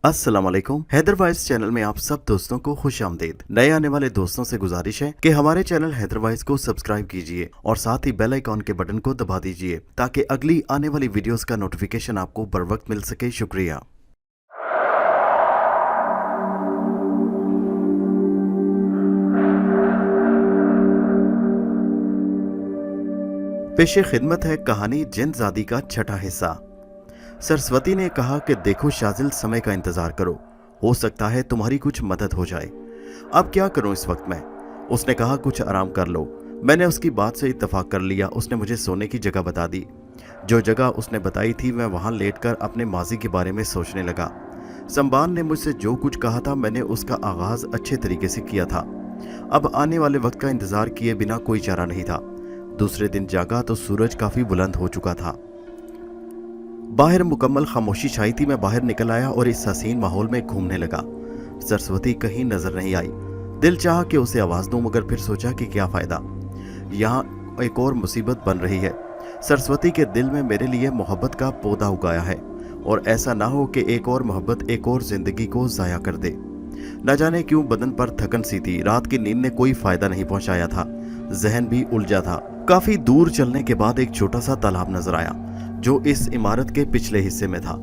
अस्सलाम वालेकुम। Haider voice channel में आप सब दोस्तों को खुश आमदीद। नए आने वाले दोस्तों से गुजारिश है कि हमारे चैनल हैदर वॉइस को सब्सक्राइब कीजिए और साथ ही बेल आइकॉन के बटन को दबा दीजिए ताकि अगली आने वाली वीडियोस का नोटिफिकेशन आपको बर वक्त मिल सके। शुक्रिया। पेशे खिदमत है कहानी जिनजादी का छठा हिस्सा। सरस्वती ने कहा कि देखो शाजिल, समय का इंतजार करो, हो सकता है तुम्हारी कुछ मदद हो जाए। अब क्या करूं इस वक्त में? उसने कहा कुछ आराम कर लो। मैंने उसकी बात से इत्तेफाक कर लिया। उसने मुझे सोने की जगह बता दी। जो जगह उसने बताई थी मैं वहां लेटकर अपने माजी के बारे में सोचने लगा। संबान ने मुझसे जो कुछ कहा था मैंने उसका आगाज अच्छे तरीके से किया था। अब आने वाले वक्त का इंतजार किए बिना कोई चारा नहीं था। दूसरे दिन जागा तो सूरज काफी बुलंद हो चुका था। बाहर मुकम्मल खामोशी छाई थी। मैं बाहर निकल आया और इस हसीन माहौल में घूमने लगा। सरस्वती कहीं नजर नहीं आई। दिल चाहा कि उसे आवाज दूं, मगर फिर सोचा कि क्या फायदा, यहाँ एक और मुसीबत बन रही है। सरस्वती के दिल में मेरे लिए मोहब्बत का पौधा उगाया है और ऐसा ना हो कि एक और मोहब्बत एक और जिंदगी को जाया कर दे। न जाने क्यों बदन पर थकन सी थी। रात की नींद ने कोई फायदा नहीं पहुंचाया था। जहन भी उलझा था। काफी दूर चलने के बाद एक छोटा सा तालाब नजर आया जो इस इमारत के पिछले हिस्से में था।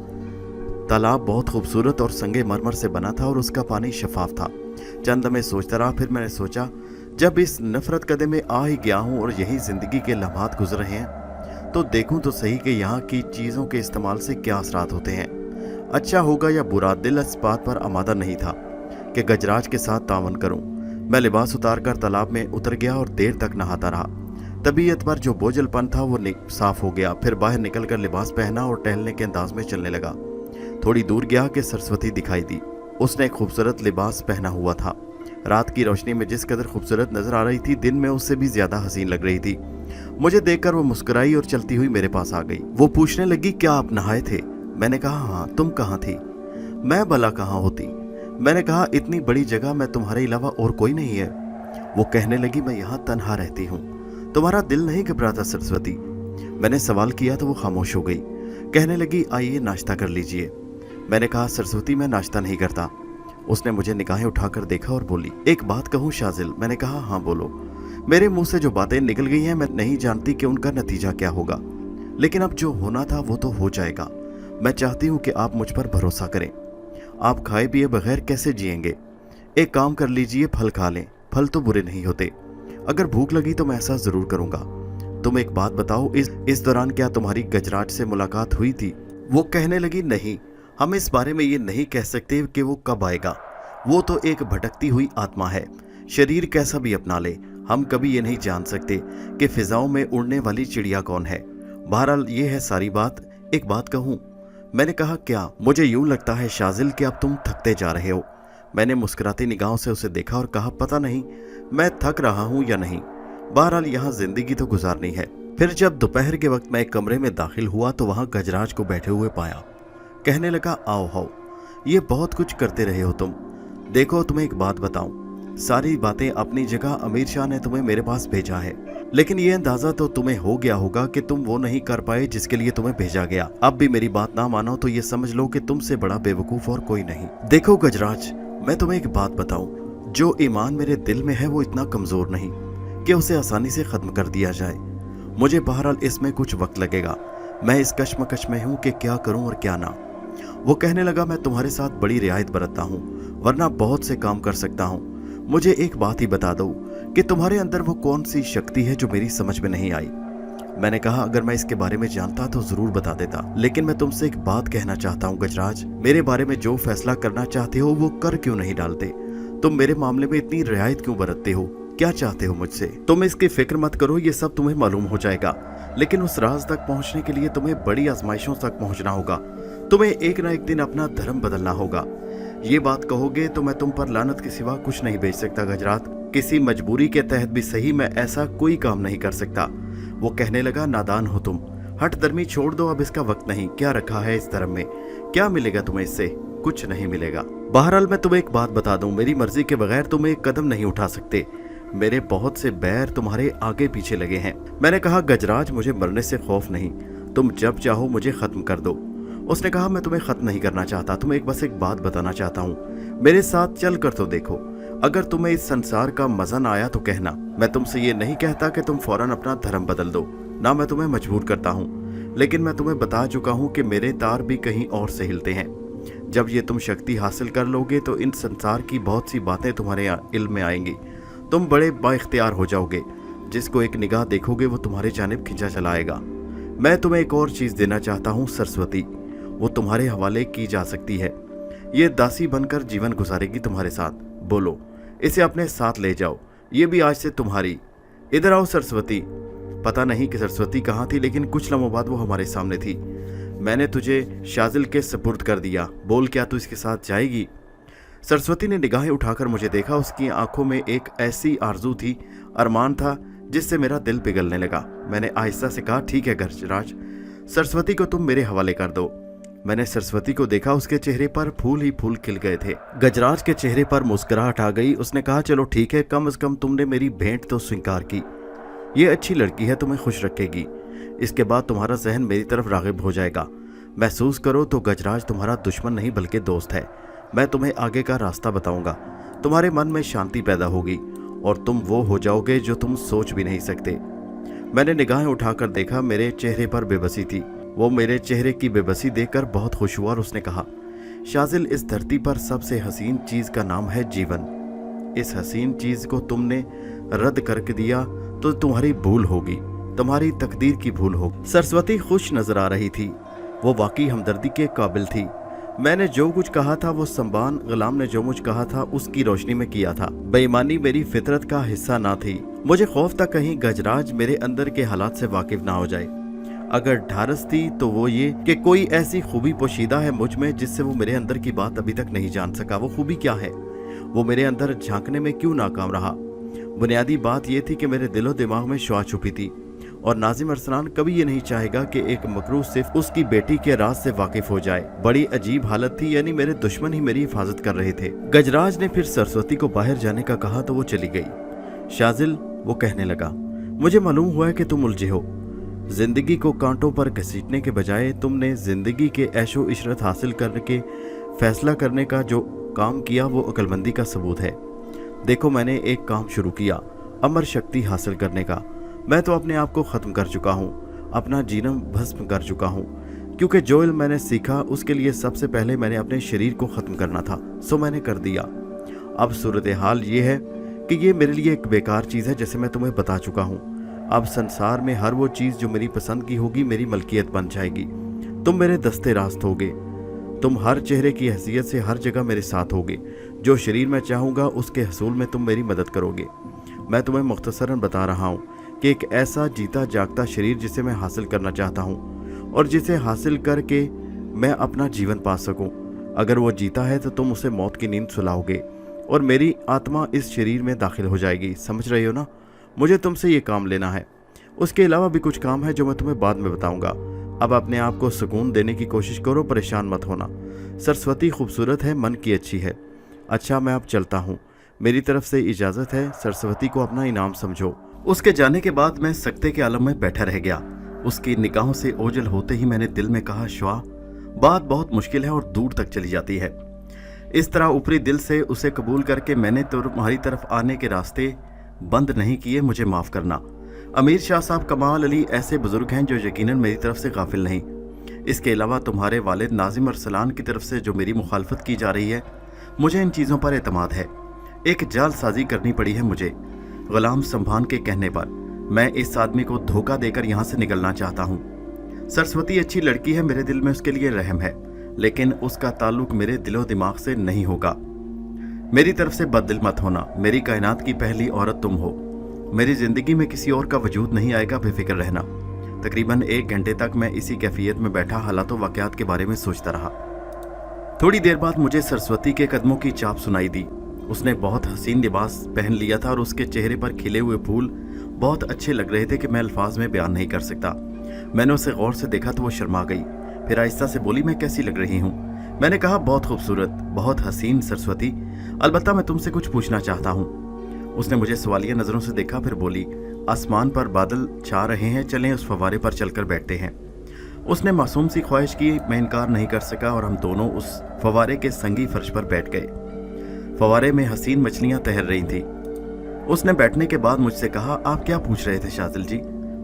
तालाब बहुत खूबसूरत और संगे मरमर से बना था और उसका पानी शफाफ था। चंद लम्हे सोचता रहा। फिर मैंने सोचा, जब इस नफरत कदे में आ ही गया हूं और यही जिंदगी के लम्हात गुजर रहे हैं तो देखूं तो सही कि यहाँ की चीजों के इस्तेमाल से क्या असरात होते हैं। अच्छा होगा या बुरा, दिल इस बात पर आमादा नहीं था कि गजराज के साथ तावन करूं। मैं लिबास उतार कर तालाब में उतर गया और देर तक नहाता रहा। तबीयत पर जो बोझलपन था वो साफ हो गया। फिर बाहर निकलकर लिबास पहना और टहलने के अंदाज में चलने लगा। थोड़ी दूर गया कि सरस्वती दिखाई दी। उसने एक खूबसूरत लिबास पहना हुआ था। रात की रोशनी में जिस कदर खूबसूरत नजर आ रही थी, दिन में उससे भी ज्यादा हसीन लग रही थी। मुझे देखकर वो मुस्कुराई और चलती हुई मेरे पास आ गई। वो पूछने लगी, क्या आप नहाए थे? मैंने कहा हाँ। तुम कहाँ थी? मैं भला कहाँ होती? मैंने कहा इतनी बड़ी जगह में तुम्हारे अलावा और कोई नहीं है। वो कहने लगी, मैं यहाँ तन्हा रहती हूँ। तुम्हारा दिल नहीं घबराता सरस्वती? मैंने सवाल किया तो वो खामोश हो गई। कहने लगी, आइए नाश्ता कर लीजिए। मैंने कहा, सरस्वती मैं नाश्ता नहीं करता। उसने मुझे निगाहें उठाकर देखा और बोली, एक बात कहूँ शाजिल? मैंने कहा हाँ बोलो। मेरे मुंह से जो बातें निकल गई हैं मैं नहीं जानती कि उनका नतीजा क्या होगा, लेकिन अब जो होना था वो तो हो जाएगा। मैं चाहती हूँ कि आप मुझ पर भरोसा करें। आप खाए पिए बगैर कैसे जिएंगे? एक काम कर लीजिए, फल खा लें। फल तो बुरे नहीं होते। अगर भूख लगी तो मैं ऐसा जरूर करूंगा। तुम एक बात बताओ, इस दौरान क्या तुम्हारी गजराज से मुलाकात हुई थी? वो कहने लगी, नहीं, हम इस बारे में ये नहीं कह सकते कि वो कब आएगा। वो तो एक भटकती हुई आत्मा है। शरीर कैसा भी अपना ले, हम कभी ये नहीं जान सकते कि फिजाओं में उड़ने वाली चिड़िया कौन है। बहरहाल ये है सारी बात। एक बात कहूँ? मैंने कहा क्या? मुझे यूं लगता है शाजिल कि अब तुम थकते जा रहे हो। मैंने मुस्कुराती निगाहों से उसे देखा और कहा, पता नहीं मैं थक रहा हूं या नहीं, बहरहाल यहाँ जिंदगी तो गुजारनी है। फिर जब दोपहर के वक्त मैं एक कमरे में दाखिल हुआ तो वहां गजराज को बैठे हुए पाया। कहने लगा, आओ हाओ, ये बहुत कुछ करते रहे हो तुम। देखो तुम्हें एक बात बताऊं, सारी बातें अपनी जगह अमीर शाह ने तुम्हें मेरे पास भेजा है, लेकिन ये अंदाजा तो तुम्हें हो गया होगा कि तुम वो नहीं कर पाए जिसके लिए तुम्हें भेजा गया। अब भी मेरी बात ना मानो तो ये समझ लो कि तुमसे बड़ा बेवकूफ और कोई नहीं। देखो गजराज, मैं तुम्हें एक बात बताऊं, जो ईमान मेरे दिल में है वो इतना कमजोर नहीं कि उसे आसानी से खत्म कर दिया जाए। मुझे बहरहाल इसमें कुछ वक्त लगेगा। मैं इस कश्मकश में हूं कि क्या करूं और क्या ना। वो कहने लगा, मैं तुम्हारे साथ बड़ी रियायत बरतता हूं, वरना बहुत से काम कर सकता हूं। मुझे एक बात ही बता दो कि तुम्हारे अंदर वो कौन सी शक्ति है जो मेरी समझ में नहीं आई। मैंने कहा, अगर मैं इसके बारे में जानता तो जरूर बता देता, लेकिन मैं तुमसे एक बात कहना चाहता हूँ गजराज, मेरे बारे में जो फैसला करना चाहते हो वो कर क्यों नहीं डालते? तुम मेरे मामले में इतनी रियायत क्यों बरतते हो? क्या चाहते हो मुझसे? तुम इसकी फिक्र मत करो, ये सब तुम्हें मालूम हो जाएगा, लेकिन उस राज तक पहुंचने के लिए तुम्हें बड़ी आजमाइशों तक पहुंचना होगा। तुम्हें एक ना एक दिन अपना धर्म बदलना होगा। ये बात कहोगे तो मैं तुम पर लानत के सिवा कुछ नहीं भेज सकता गजरात। किसी मजबूरी के तहत भी सही मैं ऐसा कोई काम नहीं कर सकता। वो कहने लगा, नादान हो तुम, हट दर्मी छोड़ दो, अब इसका वक्त नहीं। क्या रखा है इस धर्म में? क्या मिलेगा तुम्हें इससे? कुछ नहीं मिलेगा। बहरहाल मैं तुम्हें एक बात बता दूं, मेरी मर्जी के बगैर तुम एक कदम नहीं उठा सकते। मेरे बहुत से बैर तुम्हारे आगे पीछे लगे हैं। मैंने कहा, गजराज मुझे मरने से खौफ नहीं, तुम जब चाहो मुझे खत्म कर दो। उसने कहा, मैं तुम्हें खत्म नहीं करना चाहता, तुम्हें बस एक बात बताना चाहता हूँ, मेरे साथ चल कर तो देखो। अगर तुम्हें इस संसार का मजा ना आया तो कहना। मैं तुमसे ये नहीं कहता कि तुम फौरन अपना धर्म बदल दो, ना मैं तुम्हें मजबूर करता हूँ, लेकिन मैं तुम्हें बता चुका हूँ कि मेरे तार भी कहीं और से हिलते हैं। जब ये तुम शक्ति हासिल कर लोगे तो इन संसार की बहुत सी बातें तुम्हारे इल्म में आएंगी, तुम बड़े बाइख्तियार हो जाओगे। जिसको एक निगाह देखोगे वो तुम्हारे जानिब खिंचा चला आएगा। मैं तुम्हें एक और चीज देना चाहता हूँ, सरस्वती, वो तुम्हारे हवाले की जा सकती है। ये दासी बनकर जीवन गुजारेगी तुम्हारे साथ। बोलो, इसे अपने साथ ले जाओ, ये भी आज से तुम्हारी। इधर आओ सरस्वती। पता नहीं कि सरस्वती कहाँ थी, लेकिन कुछ लम्हों बाद वो हमारे सामने थी। मैंने तुझे शाजिल के सपुर्द कर दिया, बोल क्या तू इसके साथ जाएगी? सरस्वती ने निगाहें उठाकर मुझे देखा। उसकी आंखों में एक ऐसी आरजू थी, अरमान था, जिससे मेरा दिल पिघलने लगा। मैंने आहिस्ता से कहा, ठीक है गजराज, सरस्वती को तुम मेरे हवाले कर दो। मैंने सरस्वती को देखा, उसके चेहरे पर फूल ही फूल खिल गए थे। गजराज के चेहरे पर मुस्कुराहट आ गई। उसने कहा, चलो ठीक है, कम से कम तुमने मेरी भेंट तो स्वीकार की। ये अच्छी लड़की है, तुम्हें खुश रखेगी। इसके बाद तुम्हारा जहन मेरी तरफ रागिब हो जाएगा। महसूस करो तो गजराज तुम्हारा दुश्मन नहीं बल्कि दोस्त है। मैं तुम्हें आगे का रास्ता बताऊंगा, तुम्हारे मन में शांति पैदा होगी और तुम वो हो जाओगे जो तुम सोच भी नहीं सकते। मैंने निगाहें उठाकर देखा, मेरे चेहरे पर बेबसी थी। वो मेरे चेहरे की बेबसी देखकर बहुत खुश हुआ और उसने कहा, शाजिल, इस धरती पर सबसे हसीन चीज का नाम है जीवन। इस हसीन चीज को तुमने रद्द करके दिया तो तुम्हारी भूल होगी, तुम्हारी तकदीर की भूल होगी। सरस्वती खुश नजर आ रही थी, वो वाकई हमदर्दी के काबिल थी। मैंने जो कुछ कहा था वो संबान गुलाम ने जो मुझ कहा था उसकी रोशनी में किया था। बेईमानी मेरी फितरत का हिस्सा ना थी। मुझे खौफ था कहीं गजराज मेरे अंदर के हालात से वाकिफ ना हो जाए। अगर ढारस थी तो वो ये कि कोई ऐसी खूबी पोशीदा है मुझ में जिससे वो मेरे अंदर की बात अभी तक नहीं जान सका। वो खूबी क्या है? वो मेरे अंदर झांकने में क्यों नाकाम रहा? बुनियादी बात यह थी कि मेरे दिलो दिमाग में शुआ छुपी थी और नाजिम अरसलान कभी ये नहीं चाहेगा कि एक मकरू सिर्फ उसकी बेटी के राज से वाकिफ हो जाए। बड़ी अजीब हालत थी, यानी मेरे दुश्मन ही मेरी हिफाजत कर रहे थे। गजराज ने फिर सरस्वती को बाहर जाने का कहा तो वो चली गई। शाजिल, वो कहने लगा, मुझे मालूम हुआ है कि तुम उलझे हो। जिंदगी को कांटों पर घसीटने के बजाय तुमने जिंदगी के ऐशो इशरत हासिल करके फैसला करने का जो काम किया वो अक्लमंदी का सबूत है। देखो, मैंने एक काम शुरू किया, अमर शक्ति हासिल करने का। मैं तो अपने आप को ख़त्म कर चुका हूँ, अपना जीना भस्म कर चुका हूँ, क्योंकि जो इल्म मैंने सीखा उसके लिए सबसे पहले मैंने अपने शरीर को ख़त्म करना था, सो मैंने कर दिया। अब सूरत हाल ये है कि ये मेरे लिए एक बेकार चीज़ है, जैसे मैं तुम्हें बता चुका हूँ। अब संसार में हर वो चीज़ जो मेरी पसंद की होगी मेरी मलकियत बन जाएगी। तुम मेरे दस्ते रास्त होगे, तुम हर चेहरे की हैसियत से हर जगह मेरे साथ होगे। जो शरीर मैं चाहूँगा उसके हसूल में तुम मेरी मदद करोगे। मैं तुम्हें मुख्तसरन बता रहा हूँ कि एक ऐसा जीता जागता शरीर जिसे मैं हासिल करना चाहता हूँ और जिसे हासिल करके मैं अपना जीवन पा सकूँ। अगर वो जीता है तो तुम उसे मौत की नींद सुलाओगे और मेरी आत्मा इस शरीर में दाखिल हो जाएगी। समझ रही हो ना? मुझे तुमसे ये काम लेना है। उसके अलावा भी कुछ काम है जो मैं तुम्हें बाद में बताऊंगा। अब अपने आप को सुकून देने की कोशिश करो, परेशान मत होना। सरस्वती खूबसूरत है, मन की अच्छी है। अच्छा, मैं अब चलता हूँ, मेरी तरफ से इजाज़त है। सरस्वती को अपना इनाम समझो। उसके जाने के बाद मैं सकते के आलम में बैठा रह गया। उसकी निगाहों से ओझल होते ही मैंने दिल में कहा, श्वा, बात बहुत मुश्किल है और दूर तक चली जाती है। इस तरह ऊपरी दिल से उसे कबूल करके मैंने तुम्हारी तरफ आने के रास्ते बंद नहीं किए, मुझे माफ़ करना। अमीर शाह साहब कमाल अली ऐसे बुजुर्ग हैं जो यकीनन मेरी तरफ से गाफिल नहीं। इसके अलावा तुम्हारे वालिद नाजिम अरसलान की तरफ से जो मेरी मुखालफत की जा रही है, मुझे इन चीज़ों पर एतमाद है। एक जालसाजी करनी पड़ी है मुझे गुलाम संभान के कहने पर। मैं इस आदमी को धोखा देकर यहाँ से निकलना चाहता हूँ। सरस्वती अच्छी लड़की है, मेरे दिल में उसके लिए रहम है, लेकिन उसका ताल्लुक मेरे दिलो दिमाग से नहीं होगा। मेरी तरफ से बददिल मत होना। मेरी कायनात की पहली औरत तुम हो। मेरी जिंदगी में किसी और का वजूद नहीं आएगा, बेफिक्र रहना। तकरीबन 1 घंटे तक मैं इसी कैफियत में बैठा हालातों वाक़यात के बारे में सोचता रहा। थोड़ी देर बाद मुझे सरस्वती के कदमों की चाप सुनाई दी। उसने बहुत हसीन लिबास पहन लिया था और उसके चेहरे पर खिले हुए फूल बहुत अच्छे लग रहे थे कि मैं अल्फाज में बयान नहीं कर सकता। मैंने उसे गौर से देखा तो वो शर्मा गई, फिर आहिस्ता से बोली, मैं कैसी लग रही हूँ? मैंने कहा, बहुत खूबसूरत, बहुत हसीन सरस्वती, अलबत्ता मैं तुमसे कुछ पूछना चाहता हूँ। उसने मुझे सवालिया नज़रों से देखा, फिर बोली, आसमान पर बादल छा रहे हैं, चलें उस फव्वारे पर चलकर बैठते हैं। उसने मासूम सी ख्वाहिश की, मैं इनकार नहीं कर सका और हम दोनों उस फवारे के संगी फर्श पर बैठ गए। फवारे में हसीन मछलियां तैर रही थी। उसने बैठने के बाद मुझसे कहा, आप क्या पूछ रहे थे शाजिल जी?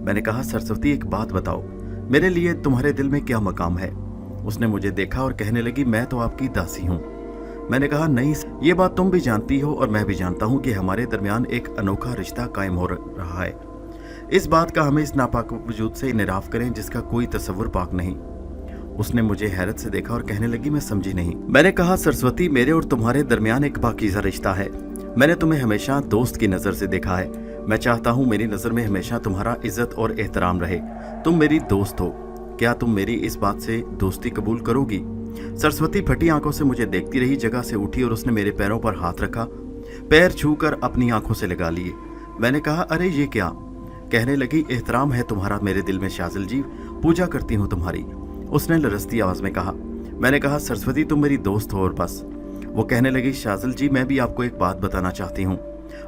मैंने कहा, सरस्वती एक बात बताओ, मेरे लिए तुम्हारे दिल में क्या मकाम है? उसने मुझे देखा और कहने लगी, मैं तो आपकी दासी हूँ। मैंने कहा, नहीं, ये बात तुम भी जानती हो और मैं भी जानता हूँ कि हमारे दरमियान एक अनोखा रिश्ता कायम हो रहा है। इस बात का हमें इस नापाक वजूद से इनराफ करें जिसका कोई तसव्वुर पाक नहीं। उसने मुझे हैरत से देखा और कहने लगी, मैं समझी नहीं। मैंने कहा, सरस्वती, मेरे और तुम्हारे दरमियान एक पाकीज़ा रिश्ता है। मैंने तुम्हें हमेशा दोस्त की नज़र से देखा है। मैं चाहता हूँ मेरी नज़र में हमेशा तुम्हारा इज्जत और एहतराम रहे। तुम मेरी दोस्त हो, क्या तुम मेरी इस बात से दोस्ती कबूल करोगी? सरस्वती फटी आंखों से मुझे देखती रही, जगह से उठी और उसने मेरे पैरों पर हाथ रखा, पैर छूकर अपनी आंखों से लगा लिए। मैंने कहा, अरे ये क्या? कहने लगी, एहतराम है तुम्हारा मेरे दिल में शाजिल जी, पूजा करती हूँ तुम्हारी। उसने लरसती आवाज में कहा। मैंने कहा, सरस्वती तुम मेरी दोस्त हो और बस। वो कहने लगी, शाजिल जी, मैं भी आपको एक बात बताना चाहती हूँ।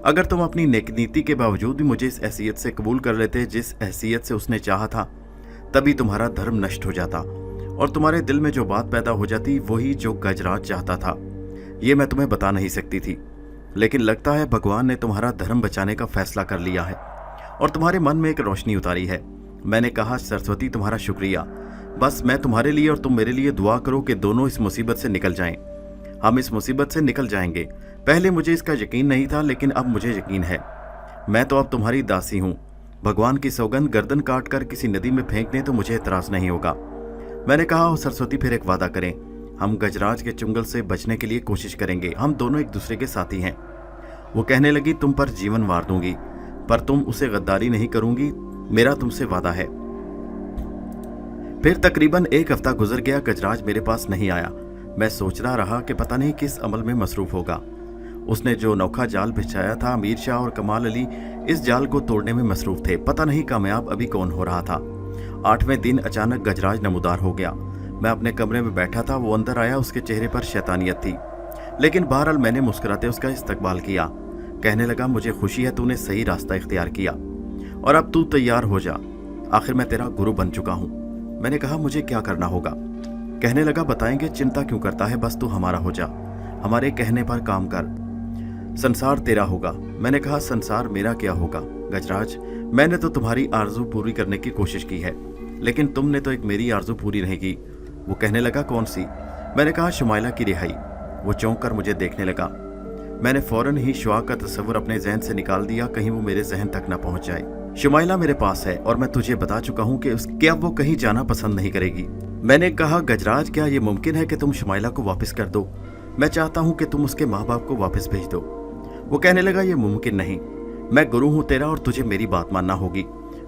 अगर तुम अपनी नेक नीति के बावजूद भी मुझे इस हैसियत से कबूल कर लेते जिस हैसियत से उसने चाहा था, तभी तुम्हारा धर्म नष्ट हो जाता और तुम्हारे दिल में जो बात पैदा हो जाती वही जो गजराज चाहता था। ये मैं तुम्हें बता नहीं सकती थी, लेकिन लगता है भगवान ने तुम्हारा धर्म बचाने का फैसला कर लिया है और तुम्हारे मन में एक रोशनी उतारी है। मैंने कहा, सरस्वती तुम्हारा शुक्रिया, बस मैं तुम्हारे लिए और तुम मेरे लिए दुआ करो कि दोनों इस मुसीबत से निकल जाएं। हम इस मुसीबत से निकल जाएंगे। पहले मुझे इसका यकीन नहीं था, लेकिन अब मुझे यकीन है। मैं तो अब तुम्हारी दासी हूँ। भगवान की सौगंध, गर्दन काट कर किसी नदी में फेंक दें तो मुझे एतराज नहीं होगा। मैंने कहा, सरस्वती फिर एक वादा करें, हम गजराज के चुंगल से बचने के लिए कोशिश करेंगे। हम दोनों एक दूसरे के साथी हैं। वो कहने लगी, तुम पर जीवन वार दूंगी, पर तुम उसे गद्दारी नहीं करूंगी, मेरा तुमसे वादा है। फिर तकरीबन एक हफ्ता गुजर गया, गजराज मेरे पास नहीं आया। मैं सोचता रहा कि पता नहीं किस अमल में मसरूफ होगा। उसने जो नौखा जाल बिछाया था, अमीर शाह और कमाल अली इस जाल को तोड़ने में मसरूफ थे। पता नहीं कामयाब अभी कौन हो रहा था। 8वें दिन अचानक गजराज नमूदार हो गया। मैं अपने कमरे में बैठा था, वो अंदर आया। उसके चेहरे पर शैतानियत थी, लेकिन बहरहाल मैंने मुस्कुराते उसका इस्तकबाल किया। कहने लगा, मुझे खुशी है तूने सही रास्ता इख्तियार किया और अब तू तैयार हो जा, आखिर मैं तेरा गुरु बन चुका हूँ। मैंने कहा, मुझे क्या करना होगा? कहने लगा, बताएंगे, चिंता क्यों करता है, बस तू हमारा हो जा, हमारे कहने पर काम कर, संसार तेरा होगा। मैंने कहा, संसार मेरा क्या होगा? गजराज, मैंने तो तुम्हारी आरजू पूरी करने की कोशिश की है, लेकिन तुमने तो एक मेरी आरजू पूरी नहीं की। वो कहने लगा, कौन सी? मैंने कहा, शुमाइला की रिहाई। वो चौंक कर मुझे देखने लगा। मैंने फौरन ही शुआ का तस्वुर अपने जहन से निकाल दिया, कहीं वो मेरे जहन तक न पहुंच जाए। शुमाइला मेरे पास है और मैं तुझे बता चुका हूँ कि अब वो कहीं जाना पसंद नहीं करेगी। मैंने कहा, गजराज, क्या ये मुमकिन है कि तुम शुमाइला को वापस कर दो? मैं चाहता हूँ कि तुम उसके माँ बाप को वापस भेज दो। वो कहने लगा, ये मुमकिन नहीं, मैं गुरु हूँ तेरा और तुझे मेरी बात मानना होगी।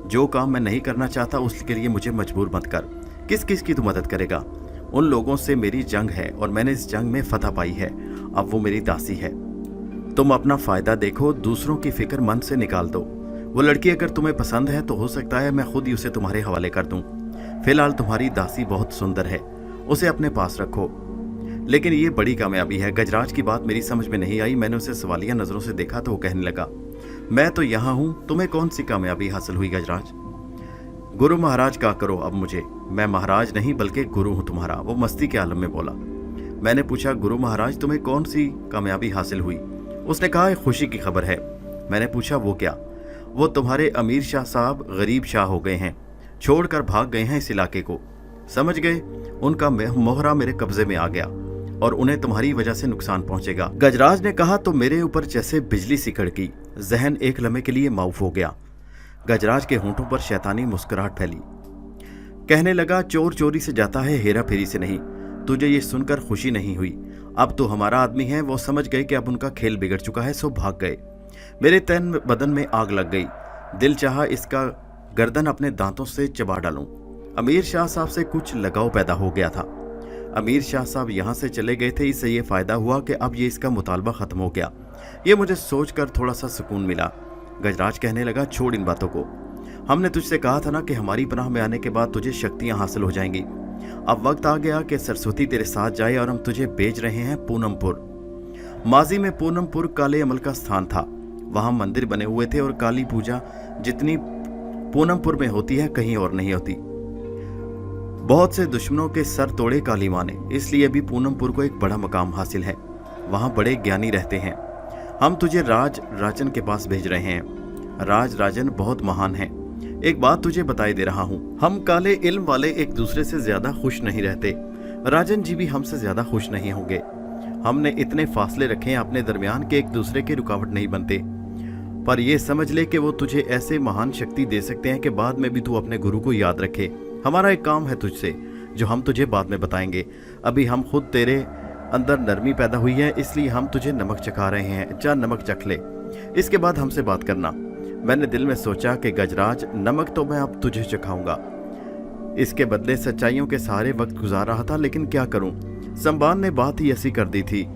जो काम मैं नहीं करना चाहता उसके लिए मुझे मजबूर मत कर। किस किस की तू मदद करेगा? उन लोगों से मेरी जंग है और मैंने इस जंग में फतह पाई है, अब वो मेरी दासी है। तुम अपना फायदा देखो, दूसरों की फिक्र मन से निकाल दो। वो लड़की अगर तुम्हें पसंद है तो हो सकता है मैं खुद ही उसे तुम्हारे हवाले कर दूं। फिलहाल तुम्हारी दासी बहुत सुंदर है, उसे अपने पास रखो। लेकिन ये बड़ी कामयाबी है। गजराज की बात मेरी समझ में नहीं आई। मैंने उसे सवालिया नजरों से देखा तो वो कहने लगा, मैं तो यहाँ हूँ, तुम्हें कौन सी कामयाबी हासिल हुई गजराज? गुरु महाराज का करो अब मुझे, मैं महाराज नहीं बल्कि गुरु हूँ तुम्हारा। वो मस्ती के आलम में बोला। मैंने पूछा, गुरु महाराज तुम्हें कौन सी कामयाबी हासिल हुई? उसने कहा, एक खुशी की खबर है। मैंने पूछा, वो क्या? वो तुम्हारे अमीर शाह साहब गरीब शाह हो गए हैं, छोड़कर भाग गए हैं इस इलाके को। समझ गए, उनका मोहरा मेरे कब्जे में आ गया और उन्हें तुम्हारी वजह से नुकसान पहुंचेगा। गजराज ने कहा तो मेरे ऊपर जैसे बिजली सी कड़की। जहन एक लम्हे के लिए माऊफ हो गया। गजराज के होंठों पर शैतानी मुस्कुराहट फैली। कहने लगा, चोर चोरी से जाता है, हेरा फेरी से नहीं। तुझे ये सुनकर खुशी नहीं हुई? अब तो हमारा आदमी है। वो समझ गए कि अब उनका खेल बिगड़ चुका है, सो भाग गए। मेरे तन बदन में आग लग गई। दिल चाहा इसका गर्दन अपने दांतों से चबा डालूं। अमीर शाह साहब से कुछ लगाव पैदा हो गया था। अमीर शाह साहब यहाँ से चले गए थे, इससे ये फायदा हुआ कि अब ये इसका मुतालबा खत्म हो गया। ये मुझे सोचकर थोड़ा सा सुकून मिला। गजराज कहने लगा, छोड़ इन बातों को। हमने तुझसे कहा था ना कि हमारी पनाह में आने के बाद तुझे शक्तियां हासिल हो जाएंगी। अब वक्त आ गया कि सरस्वती तेरे साथ जाए और हम तुझे भेज रहे हैं पूनमपुर। माजी में पूनमपुर काले अमल का स्थान था। वहां मंदिर बने हुए थे और काली पूजा जितनी पूनमपुर में होती है कहीं और नहीं होती। बहुत से दुश्मनों के सर तोड़े काली माँ ने, इसलिए अभी पूनमपुर को एक बड़ा मकाम हासिल है। वहाँ बड़े ज्ञानी रहते हैं। हम तुझे राज राजन के पास भेज रहे हैं। राज राजन बहुत महान हैं। एक बात तुझे बताई दे रहा हूँ, हम काले इल्म वाले एक दूसरे से ज्यादा खुश नहीं रहते। राजन जी भी हमसे ज्यादा खुश नहीं होंगे। हमने इतने फासले रखे हैं अपने दरमियान के एक दूसरे के रुकावट नहीं बनते। पर यह समझ ले कि वो तुझे ऐसे महान शक्ति दे सकते हैं कि बाद में भी तू अपने गुरु को याद रखे। हमारा एक काम है तुझसे जो हम तुझे बाद में बताएंगे। अभी हम खुद तेरे अंदर नरमी पैदा हुई है, इसलिए हम तुझे नमक चखा रहे हैं। जा नमक चख ले, इसके बाद हमसे बात करना। मैंने दिल में सोचा कि गजराज, नमक तो मैं अब तुझे चखाऊंगा। इसके बदले सच्चाइयों के सहारे वक्त गुजार रहा था, लेकिन क्या करूं, संबान ने बात ही ऐसी कर दी थी।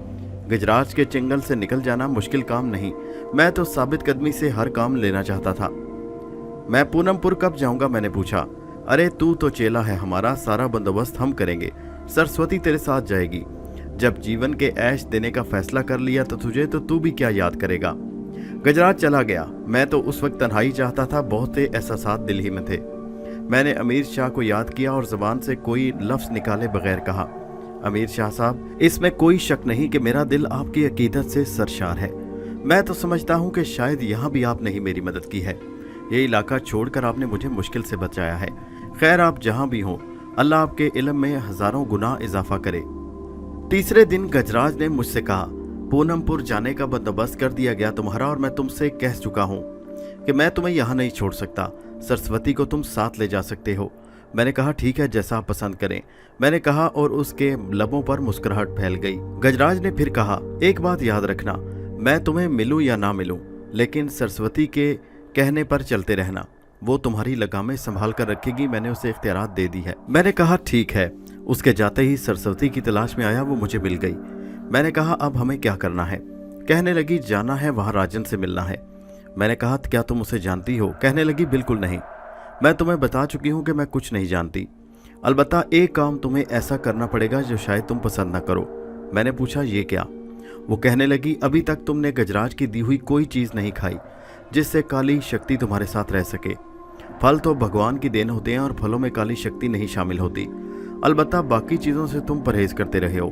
गजराज के चंगल से निकल जाना मुश्किल काम नहीं। मैं तो साबित कदमी से हर काम लेना चाहता था। मैं पूनमपुर कब जाऊंगा, मैंने पूछा। अरे तू तो चेला है हमारा, सारा बंदोबस्त हम करेंगे। सरस्वती तेरे साथ जाएगी। जब जीवन के ऐश देने का फैसला कर लिया तो तुझे तो तू भी क्या याद करेगा। गजराज चला गया। मैं तो उस वक्त तन्हाई चाहता था, बहुत से एहसासात दिल ही में थे। मैंने अमीर शाह को याद किया और ज़बान से कोई लफ्ज़ निकाले बगैर कहा, अमीर शाह साहब, इसमें कोई शक नहीं कि मेरा दिल आपकी अकीदत से सरशार है। मैं तो समझता हूँ कि शायद यहाँ भी आपने ही मेरी मदद की है। ये इलाका छोड़कर आपने मुझे मुश्किल से बचाया है। खैर, आप जहाँ भी हों, अल्लाह आपके इल्म में हज़ारों गुना इजाफा करे। तीसरे दिन गजराज ने मुझसे कहा, पूनमपुर जाने का बंदोबस्त कर दिया गया तुम्हारा, और मैं तुमसे कह चुका हूँ कि मैं तुम्हें यहाँ नहीं छोड़ सकता। सरस्वती को तुम साथ ले जा सकते हो। मैंने कहा ठीक है, जैसा आप पसंद करें, मैंने कहा, और उसके लबों पर मुस्कुराहट फैल गई। गजराज ने फिर कहा, एक बात याद रखना, मैं तुम्हें मिलूं या ना मिलूं, लेकिन सरस्वती के कहने पर चलते रहना। वो तुम्हारी लगामें संभाल कर रखेगी। मैंने उसे इख्तियारात दे दी है। मैंने कहा ठीक है। उसके जाते ही सरस्वती की तलाश में आया, वो मुझे मिल गई। मैंने कहा अब हमें क्या करना है। कहने लगी जाना है, वहाँ राजन से मिलना है। मैंने कहा क्या तुम उसे जानती हो। कहने लगी बिल्कुल नहीं, मैं तुम्हें बता चुकी हूँ कि मैं कुछ नहीं जानती। अलबत्ता एक काम तुम्हें ऐसा करना पड़ेगा जो शायद तुम पसंद ना करो। मैंने पूछा ये क्या। वो कहने लगी अभी तक तुमने गजराज की दी हुई कोई चीज़ नहीं खाई जिससे काली शक्ति तुम्हारे साथ रह सके। फल तो भगवान की देन होते हैं और फलों में काली शक्ति नहीं शामिल होती। अलबत्ता बाकी चीज़ों से तुम परहेज करते रहे हो।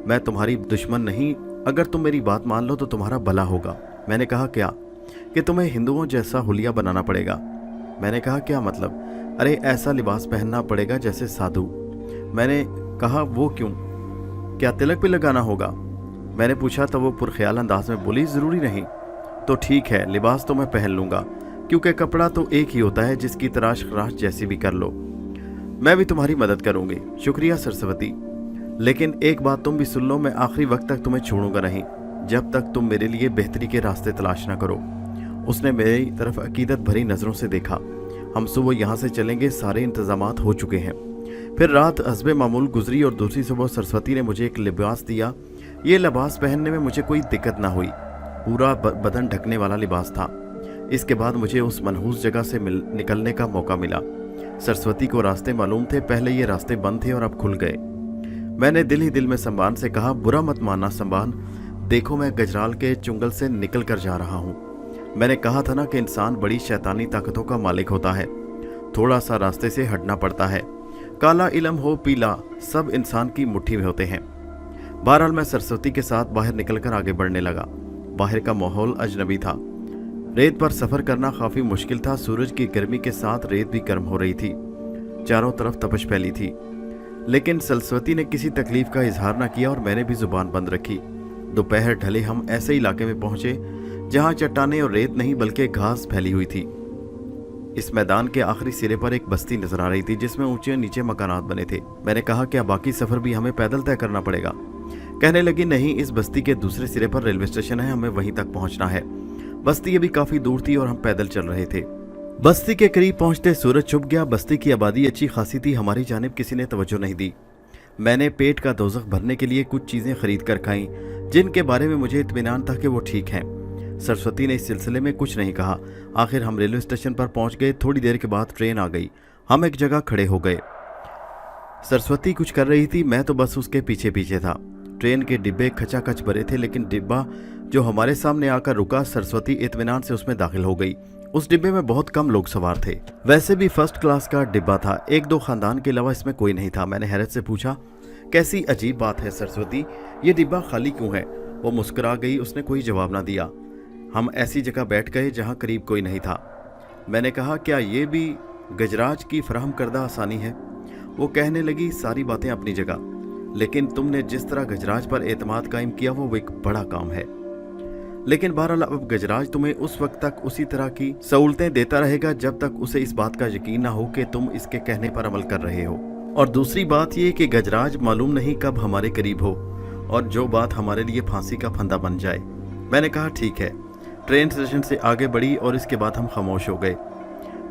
मैं तुम्हारी दुश्मन नहीं, अगर तुम मेरी बात मान लो तो तुम्हारा भला होगा। मैंने कहा क्या। कि तुम्हें हिंदुओं जैसा हुलिया बनाना पड़ेगा। मैंने कहा क्या मतलब। अरे ऐसा लिबास पहनना पड़ेगा जैसे साधु। मैंने कहा वो क्यों, क्या तिलक भी लगाना होगा। मैंने पूछा तो वो पुरख्याल अंदाज में बोली ज़रूरी नहीं। तो ठीक है, लिबास तो मैं पहन लूँगा, क्योंकि कपड़ा तो एक ही होता है जिसकी तराश खराश जैसी भी कर लो। मैं भी तुम्हारी मदद करूँगी। शुक्रिया सरस्वती, लेकिन एक बात तुम भी सुन लो, मैं आखिरी वक्त तक तुम्हें छोड़ूंगा नहीं जब तक तुम मेरे लिए बेहतरी के रास्ते तलाश ना करो। उसने मेरी तरफ अकीदत भरी नज़रों से देखा। हम सुबह यहाँ से चलेंगे, सारे इंतजामात हो चुके हैं। फिर रात हस्बे मामूल गुजरी और दूसरी सुबह सरस्वती ने मुझे एक लिबास दिया। ये लिबास पहनने में मुझे कोई दिक्कत ना हुई, पूरा बदन ढकने वाला लिबास था। इसके बाद मुझे उस मनहूस जगह से निकलने का मौका मिला। सरस्वती को रास्ते मालूम थे, पहले ये रास्ते बंद थे और अब खुल गए। मैंने दिल ही दिल में संबान से कहा, बुरा मत मानना संबान, देखो मैं गजराल के चुंगल से निकल कर जा रहा हूँ। मैंने कहा था ना कि इंसान बड़ी शैतानी ताकतों का मालिक होता है, थोड़ा सा रास्ते से हटना पड़ता है। काला इल्म हो पीला, सब इंसान की मुट्ठी में होते हैं। बहरहाल मैं सरस्वती के साथ बाहर निकलकर आगे बढ़ने लगा। बाहर का माहौल अजनबी था। रेत पर सफ़र करना काफ़ी मुश्किल था। सूरज की गर्मी के साथ रेत भी गर्म हो रही थी, चारों तरफ तपश फैली थी। लेकिन सरस्वती ने किसी तकलीफ का इजहार न किया और मैंने भी जुबान बंद रखी। दोपहर ढले हम ऐसे इलाके में पहुंचे जहां चट्टानें और रेत नहीं बल्कि घास फैली हुई थी। इस मैदान के आखिरी सिरे पर एक बस्ती नजर आ रही थी जिसमें ऊंचे नीचे मकानात बने थे। मैंने कहा क्या बाकी सफ़र भी हमें पैदल तय करना पड़ेगा। कहने लगी नहीं, इस बस्ती के दूसरे सिरे पर रेलवे स्टेशन है, हमें वहीं तक पहुंचना है। बस्ती अभी काफ़ी दूर थी और हम पैदल चल रहे थे। बस्ती के करीब पहुंचते सूरज छुप गया। बस्ती की आबादी अच्छी खासी थी, हमारी जानिब किसी ने तवज्जो नहीं दी। मैंने पेट का दोज़ख भरने के लिए कुछ चीज़ें खरीद कर खाईं जिनके बारे में मुझे इत्मीनान था कि वो ठीक हैं। सरस्वती ने इस सिलसिले में कुछ नहीं कहा। आखिर हम रेलवे स्टेशन पर पहुंच गए। थोड़ी देर के बाद ट्रेन आ गई। हम एक जगह खड़े हो गए। सरस्वती कुछ कर रही थी, मैं तो बस उसके पीछे पीछे था। ट्रेन के डिब्बे खचाखच भरे थे, लेकिन डिब्बा जो हमारे सामने आकर रुका, सरस्वती इत्मीनान से उसमें दाखिल हो गई। उस डिब्बे में बहुत कम लोग सवार थे। वैसे भी फर्स्ट क्लास का डिब्बा था, एक दो खानदान के अलावा इसमें कोई नहीं था। मैंने हैरत से पूछा, कैसी अजीब बात है सरस्वती, ये डिब्बा खाली क्यों है? वो मुस्कुरा गई, उसने कोई जवाब ना दिया। हम ऐसी जगह बैठ गए जहाँ करीब कोई नहीं था। मैंने कहा, क्या ये भी गजराज की फराहम करदा आसानी है? वो कहने लगी, सारी बातें अपनी जगह, लेकिन तुमने जिस तरह गजराज पर एतमाद कायम किया वो एक बड़ा काम है। लेकिन बहरहाल अब गजराज तुम्हें उस वक्त तक उसी तरह की सहूलतें देता रहेगा जब तक उसे इस बात का यकीन ना हो कि तुम इसके कहने पर अमल कर रहे हो। और दूसरी बात ये कि गजराज मालूम नहीं कब हमारे करीब हो और जो बात हमारे लिए फांसी का फंदा बन जाए। मैंने कहा, ठीक है। ट्रेन स्टेशन से आगे बढ़ी और इसके बाद हम खामोश हो गए।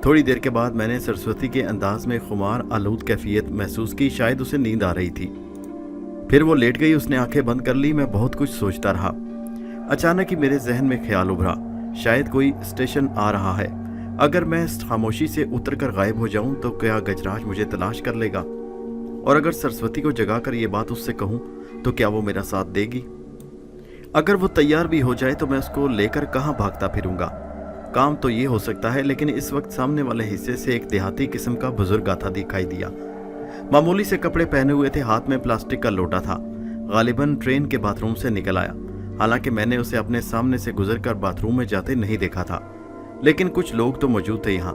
थोड़ी देर के बाद मैंने सरस्वती के अंदाज में खुमार आलूद कैफियत महसूस की, शायद उसे नींद आ रही थी। फिर वो लेट गई, उसने आंखें बंद कर ली। मैं बहुत कुछ सोचता रहा। अचानक ही मेरे जहन में ख्याल उभरा, शायद कोई स्टेशन आ रहा है। अगर मैं खामोशी से उतरकर गायब हो जाऊं तो क्या गजराज मुझे तलाश कर लेगा? और अगर सरस्वती को जगाकर ये बात उससे कहूं तो क्या वो मेरा साथ देगी? अगर वो तैयार भी हो जाए तो मैं उसको लेकर कहाँ भागता फिरूंगा? काम तो ये हो सकता है, लेकिन इस वक्त सामने वाले हिस्से से एक देहाती किस्म का बुजुर्ग आता दिखाई दिया। मामूली से कपड़े पहने हुए थे, हाथ में प्लास्टिक का लोटा था। गालिबन ट्रेन के बाथरूम से निकल आया। हालांकि मैंने उसे अपने सामने से गुजरकर बाथरूम में जाते नहीं देखा था, लेकिन कुछ लोग तो मौजूद थे यहाँ।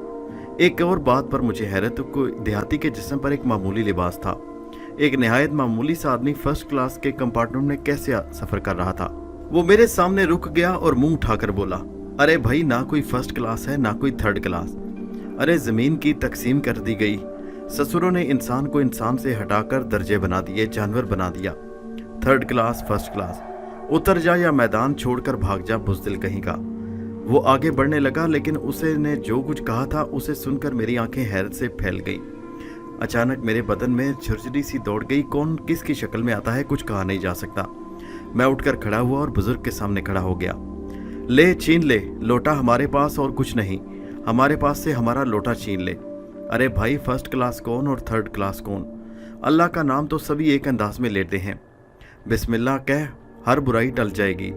एक और बात पर मुझे हैरत, कोई देहाती के जिस्म पर एक मामूली लिबास था। एक निहायत मामूली सा आदमी फर्स्ट क्लास के कंपार्टमेंट में कैसे सफर कर रहा था? वो मेरे सामने रुक गया और मुंह उठाकर बोला, अरे भाई, ना कोई फर्स्ट क्लास है ना कोई थर्ड क्लास। अरे जमीन की तकसीम कर दी गई। ससुरों ने इंसान को इंसान से हटाकर दर्जे बना दिए, जानवर बना दिया। थर्ड क्लास, फर्स्ट क्लास, उतर जा या मैदान छोड़कर भाग जा, बुज़दिल कहीं का। वो आगे बढ़ने लगा, लेकिन उसे ने जो कुछ कहा था उसे सुनकर मेरी आंखें हैरत से फैल गई। अचानक मेरे बदन में झुरझुरी सी दौड़ गई। कौन किसकी शक्ल में आता है कुछ कहा नहीं जा सकता। मैं उठकर खड़ा हुआ और बुजुर्ग के सामने खड़ा हो गया। ले, छीन ले, लोटा हमारे पास और कुछ नहीं। हमारे पास से हमारा लोटा छीन ले। अरे भाई, फर्स्ट क्लास कौन और थर्ड क्लास कौन? अल्लाह का नाम तो सभी एक अंदाज में लेते हैं। बिस्मिल्लाह कह, हर बुराई टल जाएगी।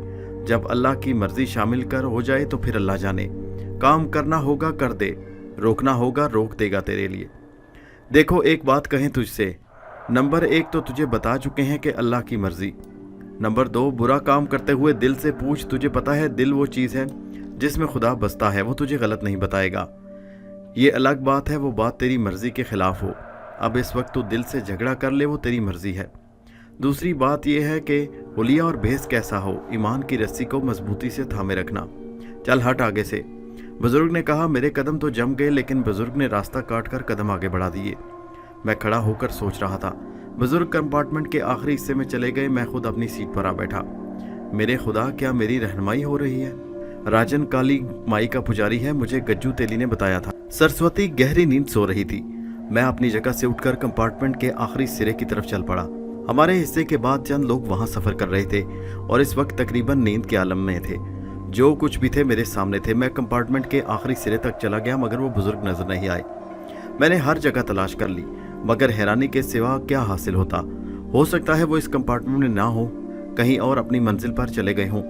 जब अल्लाह की मर्जी शामिल कर हो जाए तो फिर अल्लाह जाने। काम करना होगा कर दे, रोकना होगा रोक देगा तेरे लिए। देखो, एक बात कहें तुझसे, नंबर 1 तो तुझे बता चुके हैं कि अल्लाह की मर्जी। नंबर 2, बुरा काम करते हुए दिल से पूछ। तुझे पता है दिल वो चीज़ है जिसमें खुदा बसता है, वो तुझे गलत नहीं बताएगा। ये अलग बात है वो बात तेरी मर्जी के खिलाफ हो। अब इस वक्त तू दिल से झगड़ा कर ले, वो तेरी मर्जी है। दूसरी बात यह है कि हुलिया और भेस कैसा हो, ईमान की रस्सी को मजबूती से थामे रखना। चल हट आगे से। बुजुर्ग ने कहा। मेरे कदम तो जम गए, लेकिन बुजुर्ग ने रास्ता काट कर कदम आगे बढ़ा दिए। मैं खड़ा होकर सोच रहा था। बुजुर्ग कंपार्टमेंट के आखिरी हिस्से में चले गए। मैं खुद अपनी सीट पर आ बैठा। मेरे खुदा, क्या मेरी रहनुमाई हो रही है? राजन काली माई का पुजारी है, मुझे गज्जू तेली ने बताया था। सरस्वती गहरी नींद सो रही थी। मैं अपनी जगह से उठकर कंपार्टमेंट के आखिरी सिरे की तरफ चल पड़ा। हमारे हिस्से के बाद चंद लोग वहां सफर कर रहे थे और इस वक्त तकरीबन नींद के आलम में थे। जो कुछ भी थे मेरे सामने थे। मैं कंपार्टमेंट के आखिरी सिरे तक चला गया, मगर वो बुजुर्ग नजर नहीं आए। मैंने हर जगह तलाश कर ली, मगर हैरानी के सिवा क्या हासिल होता? हो सकता है वो इस कंपार्टमेंट में ना हो, कहीं और अपनी मंजिल पर चले गए हों।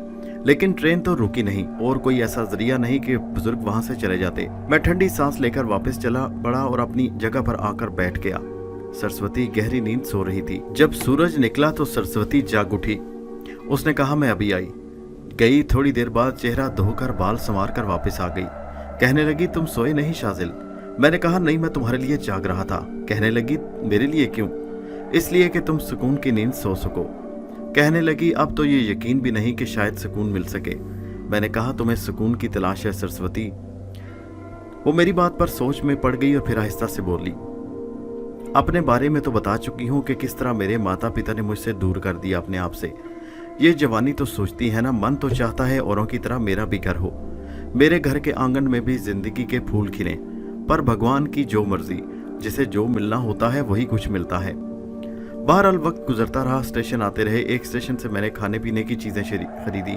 लेकिन ट्रेन तो रुकी नहीं और कोई ऐसा जरिया नहीं कि बुजुर्ग वहां से चले जाते। मैं ठंडी सांस लेकर वापस चला पड़ा और अपनी जगह पर आकर बैठ गया। सरस्वती गहरी नींद सो रही थी। जब सूरज निकला तो सरस्वती जाग उठी। उसने कहा, मैं अभी आई। गई थोड़ी देर बाद चेहरा धोकर बाल संवार कर वापस आ गई। कहने लगी, तुम सोए नहीं शाजिल? मैंने कहा, नहीं, मैं तुम्हारे लिए जाग रहा था। कहने लगी, मेरे लिए क्यों? इसलिए कि तुम सुकून की नींद सो सको। कहने लगी, अब तो ये यकीन भी नहीं कि शायद सुकून मिल सके। मैंने कहा, तुम्हें सुकून की तलाश है सरस्वती? वो मेरी बात पर सोच में पड़ गई और फिर आहिस्ता से बोली, अपने बारे में तो बता चुकी हूँ कि किस तरह मेरे माता पिता ने मुझसे दूर कर दिया अपने आप से। ये जवानी तो सोचती है ना, मन तो चाहता है औरों की तरह मेरा भी घर हो, मेरे घर के आंगन में भी जिंदगी के फूल खिलें, पर भगवान की जो मर्जी, जिसे जो मिलना होता है वही कुछ मिलता है। बहरहाल वक्त गुजरता रहा, स्टेशन आते रहे। एक स्टेशन से मैंने खाने पीने की चीजें खरीदी।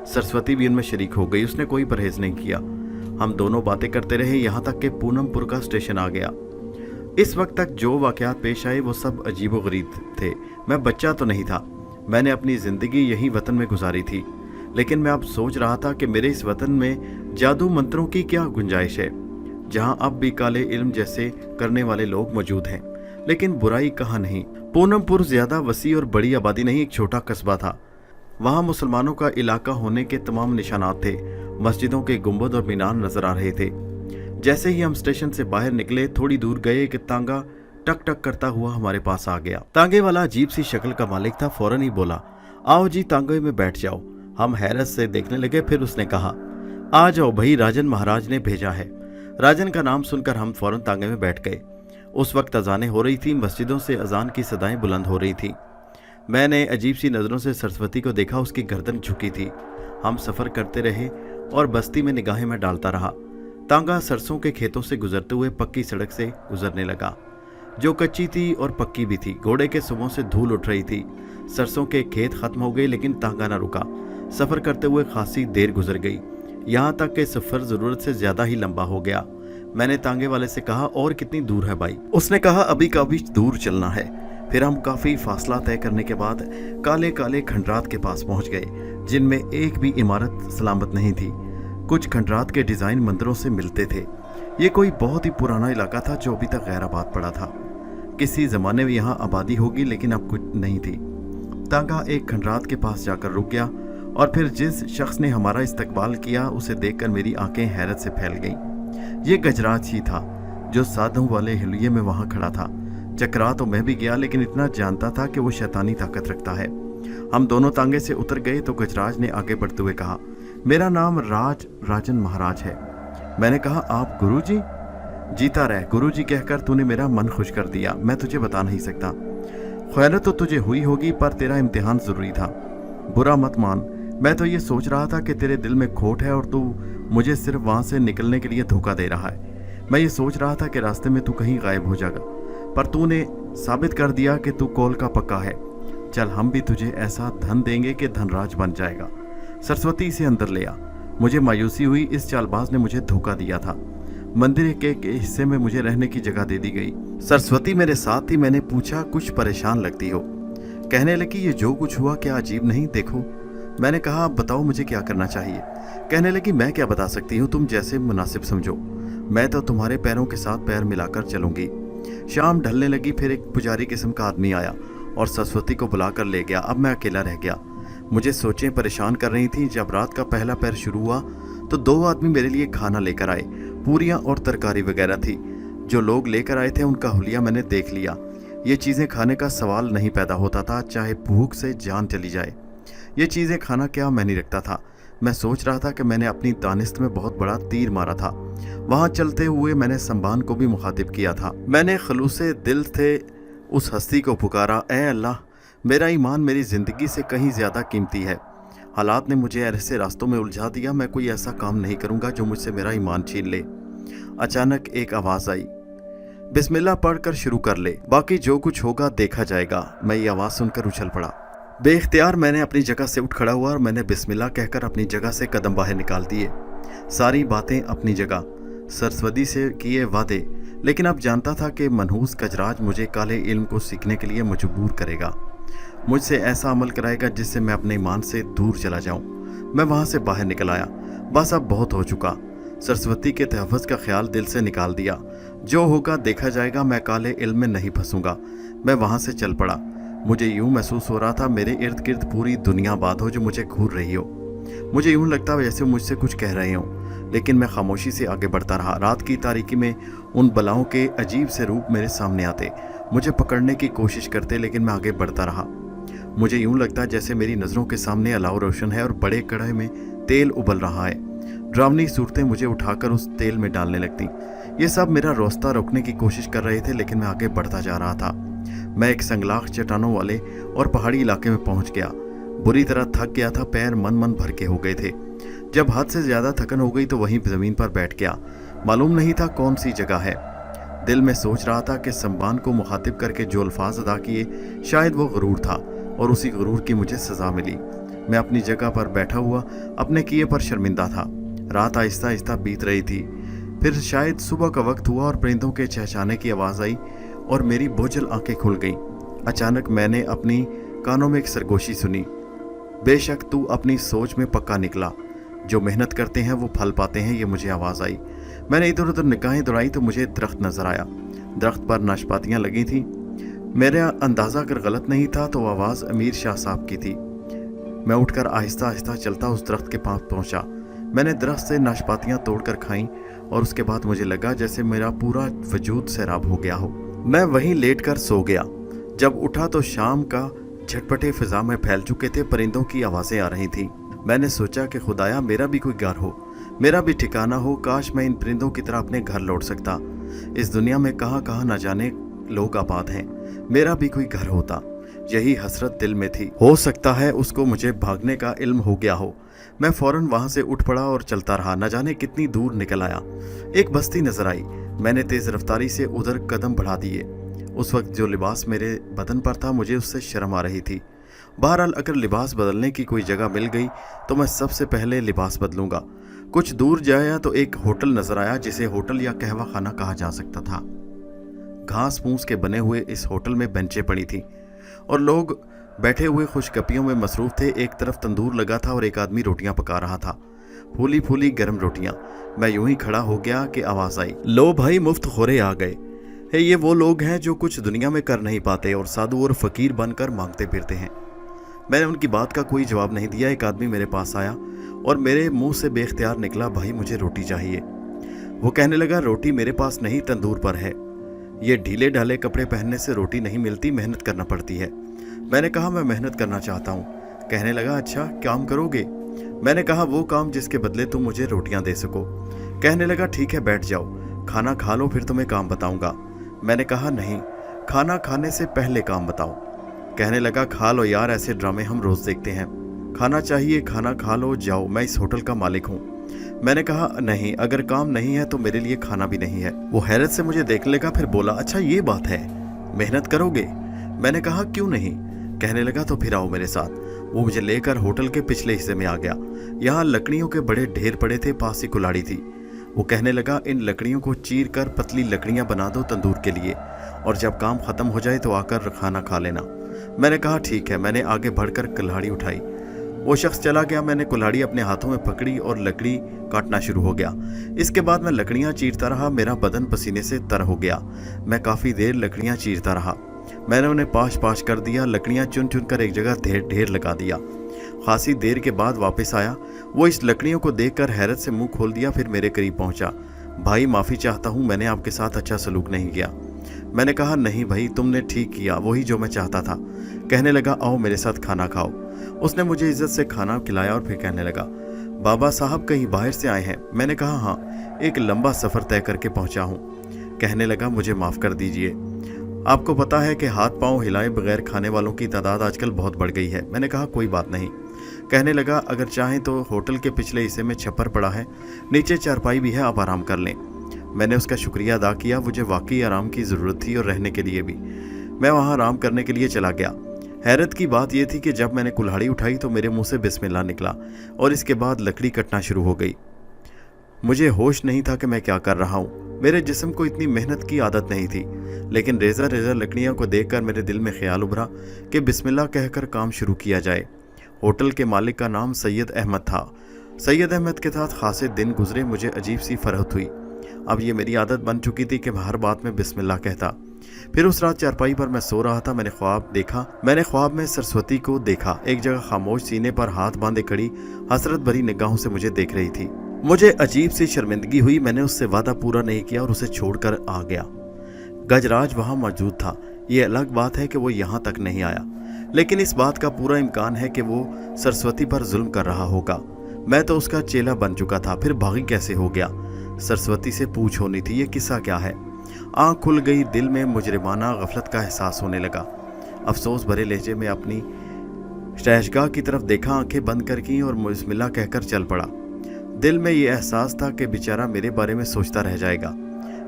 सरस्वती भी उनमें शरीक हो गई। उसने कोई परहेज नहीं किया। हम दोनों बातें करते रहे, यहाँ तक कि पूनमपुर का स्टेशन आ गया। इस वक्त तक जो वाकयात पेश आए वो सब अजीबो गरीब थे। मैं बच्चा तो नहीं था, मैंने अपनी जिंदगी यही वतन में गुजारी थी। लेकिन मैं अब सोच रहा था कि मेरे इस वतन में जादू मंत्रों की क्या गुंजाइश है, जहां अब भी काले इल्म जैसे करने वाले लोग मौजूद हैं, लेकिन बुराई कहाँ नहीं। पूनमपुर ज्यादा वसी और बड़ी आबादी नहीं, एक छोटा कस्बा था। वहां मुसलमानों का इलाका होने के तमाम निशानात थे। मस्जिदों के गुंबद और मीनार नजर आ रहे थे। जैसे ही हम स्टेशन से बाहर निकले, थोड़ी दूर गए कि तांगा टक टक करता हुआ हमारे पास आ गया। तांगे वाला अजीब सी शक्ल का मालिक था। फौरन ही बोला, आओ जी तांगे में बैठ जाओ। हम हैरत से देखने लगे। फिर उसने कहा, आ जाओ भाई, राजन महाराज ने भेजा है। राजन का नाम सुनकर हम फौरन तांगे में बैठ गए। उस वक्त अजानें हो रही थी, मस्जिदों से अजान की सदाएं बुलंद हो रही थी। मैंने अजीब सी नज़रों से सरस्वती को देखा। उसकी गर्दन झुकी थी। हम सफ़र करते रहे और बस्ती में निगाहें में डालता रहा। तांगा सरसों के खेतों से गुजरते हुए पक्की सड़क से गुजरने लगा, जो कच्ची थी और पक्की भी थी। घोड़े के सुबहों से धूल उठ रही थी। सरसों के खेत खत्म हो गए, लेकिन तांगा न रुका। सफ़र करते हुए खासी देर गुजर गई, यहाँ तक कि सफ़र ज़रूरत से ज़्यादा ही लंबा हो गया। मैंने तांगे वाले से कहा, और कितनी दूर है भाई? उसने कहा, अभी काफ़ी दूर चलना है। फिर हम काफ़ी फासला तय करने के बाद काले काले खंडरात के पास पहुंच गए, जिनमें एक भी इमारत सलामत नहीं थी। कुछ खंडरात के डिज़ाइन मंदिरों से मिलते थे। ये कोई बहुत ही पुराना इलाका था जो अभी तक गैर आबाद पड़ा था। किसी ज़माने में यहाँ आबादी होगी, लेकिन अब कुछ नहीं थी। तांगा एक खंडरात के पास जाकर रुक गया और फिर जिस शख्स ने हमारा इस्तकबाल किया उसे देखकर मेरी आंखें हैरत से फैल गईं। ये गजराज ही था जो साधुओं वाले हिलिये में वहाँ खड़ा था। चकरा तो मैं भी गया, लेकिन इतना जानता था कि वो शैतानी ताकत रखता है। हम दोनों तांगे से उतर गए तो गजराज ने आगे बढ़ते हुए कहा, मेरा नाम राजन महाराज है। मैंने कहा, आप गुरुजी? जीता रहे गुरुजी कहकर तूने मेरा मन खुश कर दिया। मैं तुझे बता नहीं सकता। खैरत तो तुझे हुई होगी, पर तेरा इम्तिहान ज़रूरी था। बुरा मत मान। मैं तो ये सोच रहा था कि तेरे दिल में खोट है और तू मुझे सिर्फ वहाँ से निकलने के लिए धोखा दे रहा है। मैं ये सोच रहा था कि रास्ते में तू कहीं गायब हो जाएगा, पर तूने साबित कर दिया कि तू कौल का पक्का है। चल, हम भी तुझे ऐसा धन देंगे कि धनराज बन जाएगा। सरस्वती इसे अंदर ले आ। मुझे मायूसी हुई। इस चालबाज ने मुझे धोखा दिया था। मंदिर के हिस्से में मुझे रहने की जगह दे दी गई। सरस्वती मेरे साथ थी। मैंने पूछा, कुछ परेशान लगती हो? कहने लगी, ये जो कुछ हुआ क्या अजीब नहीं? देखो। मैंने कहा, आप बताओ मुझे क्या करना चाहिए? कहने लगी, मैं क्या बता सकती हूँ, तुम जैसे मुनासिब समझो। मैं तो तुम्हारे पैरों के साथ पैर मिलाकर चलूंगी। शाम ढलने लगी। फिर एक पुजारी किस्म का आदमी आया और सरस्वती को बुलाकर ले गया। अब मैं अकेला रह गया। मुझे सोचें परेशान कर रही थी। जब रात का पहला पैर शुरू हुआ तो 2 आदमी मेरे लिए खाना लेकर आए। पूरियां और तरकारी वगैरह थी। जो लोग लेकर आए थे उनका हुलिया मैंने देख लिया। ये चीज़ें खाने का सवाल नहीं पैदा होता था, चाहे भूख से जान चली जाए। ये चीज़ें खाना क्या मैं नहीं रखता था। मैं सोच रहा था कि मैंने अपनी दानिस्त में बहुत बड़ा तीर मारा था। वहाँ चलते हुए मैंने संबान को भी मुखातिब किया था। मैंने खलूसे दिल से उस हस्ती को पुकारा, ए अल्लाह, मेरा ईमान मेरी ज़िंदगी से कहीं ज़्यादा कीमती है। हालात ने मुझे ऐसे रास्तों में उलझा दिया। मैं कोई ऐसा काम नहीं करूँगा जो मुझसे मेरा ईमान छीन ले। अचानक एक आवाज़ आई, बिस्मिल्लाह पढ़कर शुरू कर ले, बाकी जो कुछ होगा देखा जाएगा। मैं ये आवाज़ सुनकर उछल पड़ा। बेख्तियार मैंने अपनी जगह से उठ खड़ा हुआ और मैंने बिस्मिल्लाह कहकर अपनी जगह से कदम बाहर निकाल दिए। सारी बातें अपनी जगह, सरस्वती से किए वादे, लेकिन अब जानता था कि मनहूस गजराज मुझे काले इल्म को सीखने के लिए मजबूर करेगा। मुझसे ऐसा अमल कराएगा जिससे मैं अपने ईमान से दूर चला जाऊं। मैं वहां से बाहर निकल आया। बस अब बहुत हो चुका। सरस्वती के तहफ़्फ़ुज़ का ख्याल दिल से निकाल दिया। जो होगा देखा जाएगा। मैं काले इल्म में नहीं फंसूंगा। मैं वहां से चल पड़ा। मुझे यूं महसूस हो रहा था मेरे इर्द गिर्द पूरी दुनिया आबाद हो जो मुझे घूर रही हो। मुझे यूं लगता जैसे मुझसे कुछ कह रहे हों, लेकिन मैं खामोशी से आगे बढ़ता रहा। रात की तारीकी में उन बलाओं के अजीब से रूप मेरे सामने आते, मुझे पकड़ने की कोशिश करते, लेकिन मैं आगे बढ़ता रहा। मुझे यूं लगता जैसे मेरी नज़रों के सामने अलाव रोशन है और बड़े कढ़ाई में तेल उबल रहा है। ड्रावनी सूरतें मुझे उठाकर उस तेल में डालने लगती। ये सब मेरा रास्ता रोकने की कोशिश कर रहे थे, लेकिन मैं आगे बढ़ता जा रहा था। मैं एक संगलाख चट्टानों वाले और पहाड़ी इलाके में पहुंच गया। बुरी तरह थक गया था। पैर मन भर के हो गए थे। जब हद से ज़्यादा थकन हो गई तो वहीं ज़मीन पर बैठ गया। मालूम नहीं था कौन सी जगह है। दिल में सोच रहा था कि संबान को मुखातिब करके जो अल्फाज अदा किए शायद वो गुरूर था और उसी गुरूर की मुझे सज़ा मिली। मैं अपनी जगह पर बैठा हुआ अपने किए पर शर्मिंदा था। रात आहिस्ता आहिस्ता बीत रही थी। फिर शायद सुबह का वक्त हुआ और परिंदों के चहचहाने की आवाज़ आई और मेरी बोझल आंखें खुल गईं। अचानक मैंने अपनी कानों में एक सरगोशी सुनी। बेशक तू अपनी सोच में पक्का निकला, जो मेहनत करते हैं वो फल पाते हैं, ये मुझे आवाज़ आई। मैंने इधर उधर निगाहें दौड़ाई तो मुझे दरख्त नजर आया। दरख्त पर नाशपातियाँ लगी थीं। मेरा अंदाज़ा अगर गलत नहीं था तो आवाज़ अमीर शाह साहब की थी। मैं उठकर आहिस्ता आहिस्ता चलता उस दरख्त के पास पहुंचा। मैंने दरख्त से नाशपातियाँ तोड़कर खाईं और उसके बाद मुझे लगा जैसे मेरा पूरा वजूद सैराब हो गया हो। मैं वहीं लेटकर सो गया। जब उठा तो शाम का झटपटे फिजा में फैल चुके थे, परिंदों की आवाज़ें आ रही थीं। मैंने सोचा कि खुदाया मेरा भी कोई घर हो, मेरा भी ठिकाना हो, काश मैं इन परिंदों की तरह अपने घर लौट सकता। इस दुनिया में कहाँ कहाँ न जाने लोग आबाद हैं, मेरा भी कोई घर होता। यही हसरत दिल में थी। हो सकता है उसको मुझे भागने का इल्म हो गया हो। मैं फौरन वहां से उठ पड़ा और चलता रहा। न जाने कितनी दूर निकल आया। एक बस्ती नजर आई। मैंने तेज रफ्तारी से उधर कदम बढ़ा दिए। उस वक्त जो लिबास मेरे बदन पर था मुझे उससे शर्म आ रही थी। बहरहाल अगर लिबास बदलने की कोई जगह मिल गई तो मैं सबसे पहले लिबास बदलूंगा। कुछ दूर जाया तो एक होटल नजर आया जिसे होटल या कहवा खाना कहा जा सकता था। घास फूस के बने हुए इस होटल में बेंचें पड़ी थी और लोग बैठे हुए खुशगपियों में मसरूफ थे। एक तरफ तंदूर लगा था और एक आदमी रोटियां पका रहा था, फूली फूली गर्म रोटियां। मैं यूं ही खड़ा हो गया कि आवाज आई, लो भाई मुफ्त खोरे आ गए। ये वो लोग हैं जो कुछ दुनिया में कर नहीं पाते और साधु और फकीर बनकर मांगते फिरते हैं। मैंने उनकी बात का कोई जवाब नहीं दिया। एक आदमी मेरे पास आया और मेरे मुंह से बेख्तियार निकला, भाई मुझे रोटी चाहिए। वो कहने लगा, रोटी मेरे पास नहीं, तंदूर पर है। ये ढीले ढाले कपड़े पहनने से रोटी नहीं मिलती, मेहनत करना पड़ती है। मैंने कहा, मैं मेहनत करना चाहता हूँ। कहने लगा, अच्छा काम करोगे? मैंने कहा, वो काम जिसके बदले तुम मुझे रोटियां दे सको। कहने लगा, ठीक है बैठ जाओ, खाना खा लो फिर तुम्हें काम बताऊंगा। मैंने कहा, नहीं, खाना खाने से पहले काम बताओ। कहने लगा, खा लो यार, ऐसे ड्रामे हम रोज देखते हैं। खाना चाहिए, खाना खा लो, जाओ, मैं इस होटल का मालिक हूँ। मैंने कहा, नहीं, अगर काम नहीं है तो मेरे लिए खाना भी नहीं है। वो हैरत से मुझे देखने लगा, फिर बोला, अच्छा ये बात है, मेहनत करोगे? मैंने कहा, क्यों नहीं। कहने लगा, तो फिर आओ मेरे साथ। वो मुझे लेकर होटल के पिछले हिस्से में आ गया। यहाँ लकड़ियों के बड़े ढेर पड़े थे, पास ही कुल्हाड़ी थी। वो कहने लगा, इन लकड़ियों को चीर कर पतली लकड़ियाँ बना दो तंदूर के लिए, और जब काम खत्म हो जाए तो आकर खाना खा लेना। मैंने कहा, ठीक है। मैंने आगे बढ़कर कुल्हाड़ी उठाई। वो शख्स चला गया। मैंने कुल्हाड़ी अपने हाथों में पकड़ी और लकड़ी काटना शुरू हो गया। इसके बाद मैं लकड़ियाँ चीरता रहा। मेरा बदन पसीने से तर हो गया। मैं काफ़ी देर लकड़ियाँ चीरता रहा। मैंने उन्हें पाश पाश कर दिया, लकड़ियाँ चुन चुन कर एक जगह ढेर ढेर लगा दिया। खासी देर के बाद वापस आया। वो इस लकड़ियों को देखकर हैरत से मुंह खोल दिया, फिर मेरे करीब पहुंचा। भाई माफ़ी चाहता हूँ, मैंने आपके साथ अच्छा सलूक नहीं किया। मैंने कहा, नहीं भाई, तुमने ठीक किया, वही जो मैं चाहता था। कहने लगा, आओ मेरे साथ खाना खाओ। उसने मुझे इज्जत से खाना खिलाया और फिर कहने लगा, बाबा साहब कहीं बाहर से आए हैं? मैंने कहा, हाँ, एक लंबा सफ़र तय करके पहुंचा हूँ। कहने लगा, मुझे माफ़ कर दीजिए, आपको पता है कि हाथ पांव हिलाए बगैर खाने वालों की तादाद आजकल बहुत बढ़ गई है। मैंने कहा, कोई बात नहीं। कहने लगा, अगर चाहें तो होटल के पिछले हिस्से में छप्पर पड़ा है, नीचे चारपाई भी है, आप आराम कर लें। मैंने उसका शुक्रिया अदा किया। मुझे वाकई आराम की ज़रूरत थी और रहने के लिए भी। मैं वहाँ आराम करने के लिए चला गया। हैरत की बात यह थी कि जब मैंने कुल्हाड़ी उठाई तो मेरे मुंह से बिस्मिल्लाह निकला और इसके बाद लकड़ी कटना शुरू हो गई। मुझे होश नहीं था कि मैं क्या कर रहा हूँ। मेरे जिस्म को इतनी मेहनत की आदत नहीं थी, लेकिन रेज़ा रेज़ा लकड़ियों को देखकर मेरे दिल में ख्याल उभरा कि बिस्मिल्लाह कहकर काम शुरू किया जाए। होटल के मालिक का नाम सैयद अहमद था। सैयद अहमद के साथ खासे दिन गुजरे। मुझे अजीब सी फरहत हुई। अब ये मेरी आदत बन चुकी थी कि मैं हर बात में बिस्मिल्लाह कहता। फिर उस रात चारपाई पर मैं सो रहा था। मैंने ख्वाब में सरस्वती को देखा। एक जगह खामोश सीने पर हाथ बांधे खड़ी हसरत भरी निगाहों से मुझे देख रही थी। मुझे अजीब सी शर्मिंदगी हुई। मैंने उससे वादा पूरा नहीं किया और उसे छोड़कर आ गया। गजराज वहाँ मौजूद था। ये अलग बात है कि वो यहाँ तक नहीं आया, लेकिन इस बात का पूरा इम्कान है कि वो सरस्वती पर जुल्म कर रहा होगा। मैं तो उसका चेला बन चुका था, फिर भागी कैसे हो गया? सरस्वती से पूछ होनी थी, ये किस्सा क्या है? आँख खुल गई। दिल में मुजरिमाना गफलत का एहसास होने लगा। अफसोस भरे लहजे में अपनी शहशगाह की तरफ देखा, आंखें बंद कर की और बिस्मिल्लाह कहकर चल पड़ा। दिल में ये एहसास था कि बेचारा मेरे बारे में सोचता रह जाएगा।